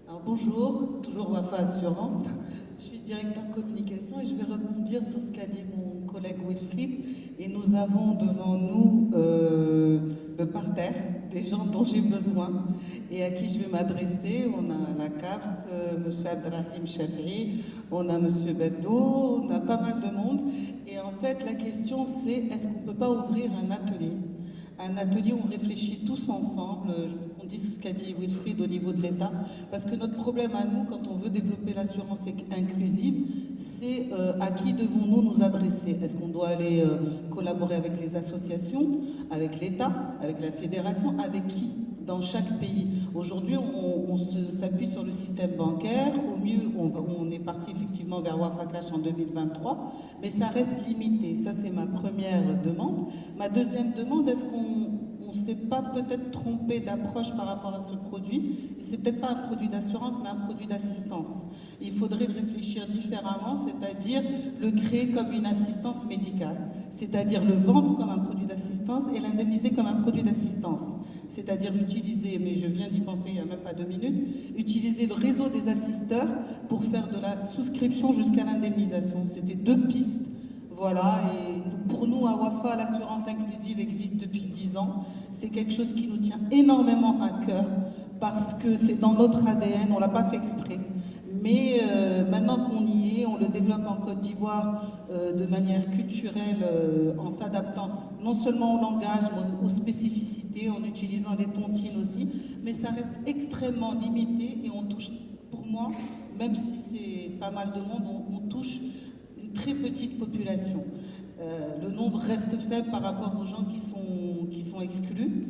Alors bonjour, toujours Wafa Assurance. Je suis directeur communication et je vais rebondir sur ce qu'a dit mon collègue Wilfried. Et nous avons devant nous le parterre des gens dont j'ai besoin et à qui je vais m'adresser. On a la CAPS, M. Abdrahim Chafi'i, on a M. Beddou, on a pas mal de monde. Et en fait, la question c'est, est-ce qu'on ne peut pas ouvrir un atelier où on réfléchit tous ensemble, on dit ce qu'a dit Wilfried au niveau de l'État, parce que notre problème à nous, quand on veut développer l'assurance inclusive, c'est à qui devons-nous nous adresser? Est-ce qu'on doit aller collaborer avec les associations, avec l'État, avec la fédération, avec qui dans chaque pays? Aujourd'hui, on s'appuie sur le système bancaire. Au mieux, on est parti effectivement vers Wafa Cash en 2023, mais ça reste limité. Ça, c'est ma première demande. Ma deuxième demande, est-ce qu'on ne s'est pas peut-être trompé d'approche par rapport à ce produit? Et c'est peut-être pas un produit d'assurance, mais un produit d'assistance. Il faudrait le réfléchir différemment, c'est-à-dire le créer comme une assistance médicale, c'est-à-dire le vendre comme un produit d'assistance et l'indemniser comme un produit d'assistance. C'est-à-dire utiliser, mais je viens d'y penser il n'y a même pas 2 minutes, utiliser le réseau des assisteurs pour faire de la souscription jusqu'à l'indemnisation. C'était 2 pistes. Voilà, et pour nous, à Wafa, l'assurance inclusive existe depuis 10 ans. C'est quelque chose qui nous tient énormément à cœur parce que c'est dans notre ADN, on ne l'a pas fait exprès. Mais maintenant qu'on y est, on le développe en Côte d'Ivoire de manière culturelle, en s'adaptant non seulement au langage, mais aux spécificités, en utilisant les tontines aussi. Mais ça reste extrêmement limité et on touche, pour moi, même si c'est pas mal de monde, on touche une très petite population. Le nombre reste faible par rapport aux gens qui sont exclus.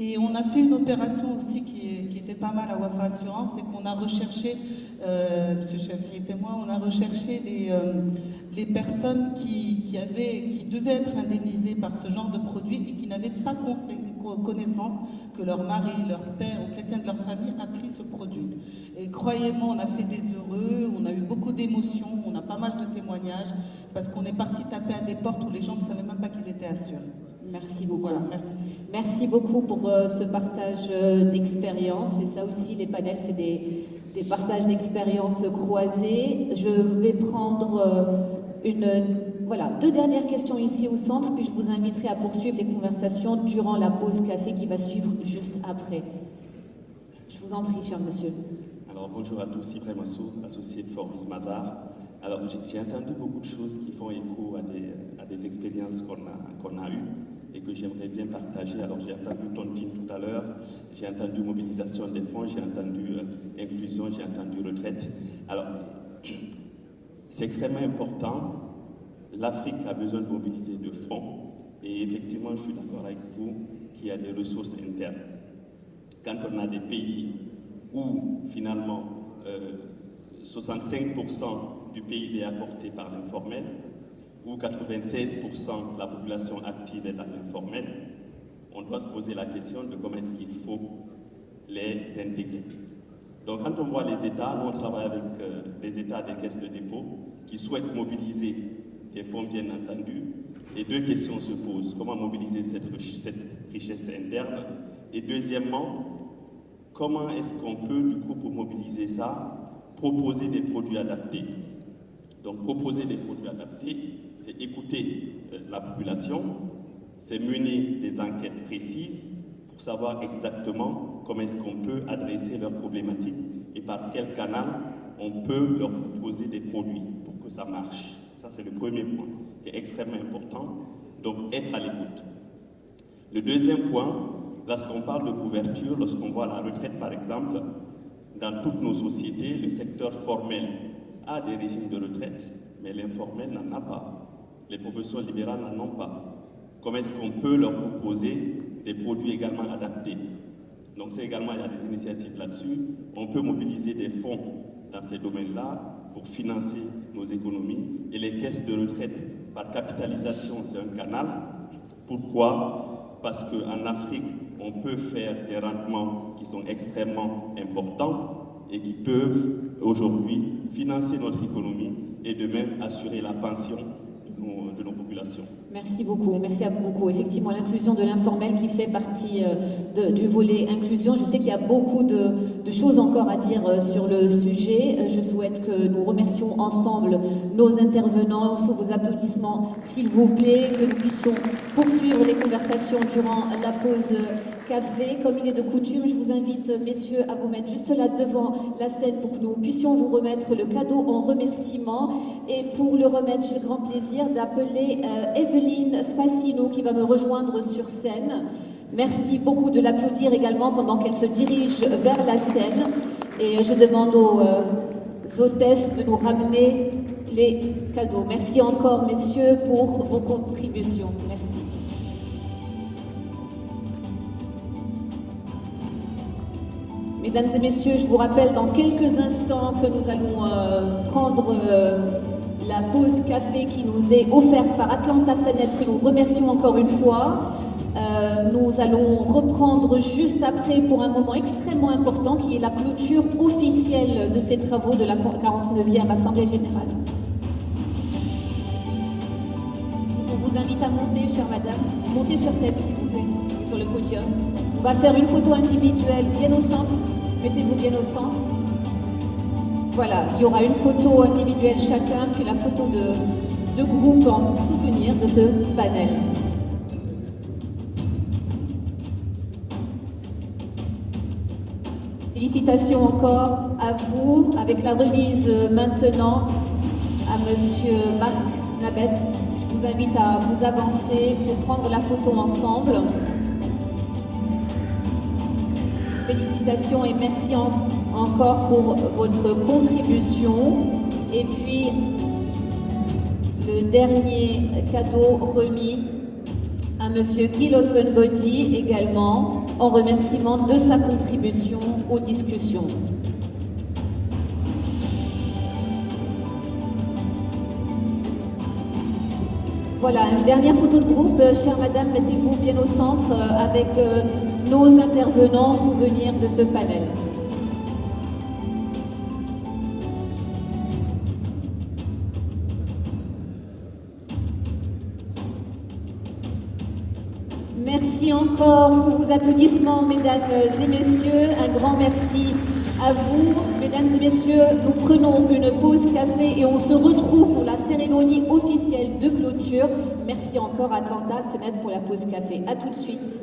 Et on a fait une opération aussi qui était pas mal à Wafa Assurance, c'est qu'on a recherché, M. Chevrier et moi, on a recherché les personnes qui devaient être indemnisées par ce genre de produit et qui n'avaient pas connaissance que leur mari, leur père ou quelqu'un de leur famille a pris ce produit. Et croyez-moi, on a fait des heureux, on a eu beaucoup d'émotions, on a pas mal de témoignages, parce qu'on est parti taper à des portes où les gens ne savaient même pas qu'ils étaient assurés. Merci beaucoup. Voilà, merci. Merci beaucoup pour ce partage d'expérience. Et ça aussi, les panels, c'est des partages d'expériences croisées. Je vais prendre deux dernières questions ici au centre, puis je vous inviterai à poursuivre les conversations durant la pause café qui va suivre juste après. Je vous en prie, cher monsieur. Alors bonjour à tous, Ibrahim Massou, associé de Forbis Mazar. Alors j'ai entendu beaucoup de choses qui font écho à des expériences qu'on a eues et que j'aimerais bien partager. Alors j'ai entendu tontine tout à l'heure, j'ai entendu mobilisation des fonds, j'ai entendu inclusion, j'ai entendu retraite. Alors c'est extrêmement important. L'Afrique a besoin de mobiliser de fonds et effectivement je suis d'accord avec vous qu'il y a des ressources internes. Quand on a des pays où finalement 65% du PIB est apporté par l'informel, où 96% de la population active est dans l'informel, on doit se poser la question de comment est-ce qu'il faut les intégrer. Donc quand on voit les États, nous on travaille avec des États des caisses de dépôt qui souhaitent mobiliser des fonds bien entendu, et deux questions se posent. Comment mobiliser cette richesse interne? Et deuxièmement, comment est-ce qu'on peut, du coup, pour mobiliser ça, proposer des produits adaptés? Donc proposer des produits adaptés, c'est écouter la population, c'est mener des enquêtes précises pour savoir exactement comment est-ce qu'on peut adresser leurs problématiques et par quel canal on peut leur proposer des produits pour que ça marche. Ça, c'est le premier point qui est extrêmement important, donc être à l'écoute. Le deuxième point, lorsqu'on parle de couverture, lorsqu'on voit la retraite par exemple, dans toutes nos sociétés, le secteur formel a des régimes de retraite, mais l'informel n'en a pas. Les professions libérales n'en ont pas. Comment est-ce qu'on peut leur proposer des produits également adaptés? Donc c'est également, il y a des initiatives là-dessus. On peut mobiliser des fonds dans ces domaines-là pour financer nos économies. Et les caisses de retraite par capitalisation, c'est un canal. Pourquoi? Parce qu'en Afrique, on peut faire des rendements qui sont extrêmement importants et qui peuvent aujourd'hui financer notre économie et de même assurer la pension de nos populations. Merci beaucoup, merci à vous beaucoup. Effectivement, l'inclusion de l'informel qui fait partie du volet inclusion. Je sais qu'il y a beaucoup de choses encore à dire sur le sujet. Je souhaite que nous remercions ensemble nos intervenants sous vos applaudissements, s'il vous plaît, que nous puissions poursuivre les conversations durant la pause café. Comme il est de coutume, je vous invite, messieurs, à vous mettre juste là devant la scène pour que nous puissions vous remettre le cadeau en remerciement. Et pour le remettre, j'ai le grand plaisir d'appeler Evelyne Fassino qui va me rejoindre sur scène. Merci beaucoup de l'applaudir également pendant qu'elle se dirige vers la scène. Et je demande aux hôtesses de nous ramener les cadeaux. Merci encore, messieurs, pour vos contributions. Merci. Mesdames et messieurs, je vous rappelle dans quelques instants que nous allons prendre la pause café qui nous est offerte par Atlanta Sanet, que nous remercions encore une fois. Nous allons reprendre juste après pour un moment extrêmement important qui est la clôture officielle de ces travaux de la 49e Assemblée Générale. On vous invite à monter, chère madame, montez sur scène s'il vous plaît, sur le podium. On va faire une photo individuelle bien au centre, mettez-vous bien au centre. Voilà, il y aura une photo individuelle chacun, puis la photo de groupe en souvenir de ce panel. Félicitations encore à vous, avec la remise maintenant à Monsieur Marc Nabet. Je vous invite à vous avancer pour prendre la photo ensemble. Félicitations et merci encore pour votre contribution. Et puis, le dernier cadeau remis à Monsieur Guy Lawson Body également. en remerciement de sa contribution aux discussions. Voilà, une dernière photo de groupe. Chère madame, mettez-vous bien au centre avec nos intervenants souvenirs de ce panel. Merci encore sous vos applaudissements, mesdames et messieurs. Un grand merci à vous, mesdames et messieurs. Nous prenons une pause café et on se retrouve pour la cérémonie officielle de clôture. Merci encore Atlanta Sénat pour la pause café. À tout de suite.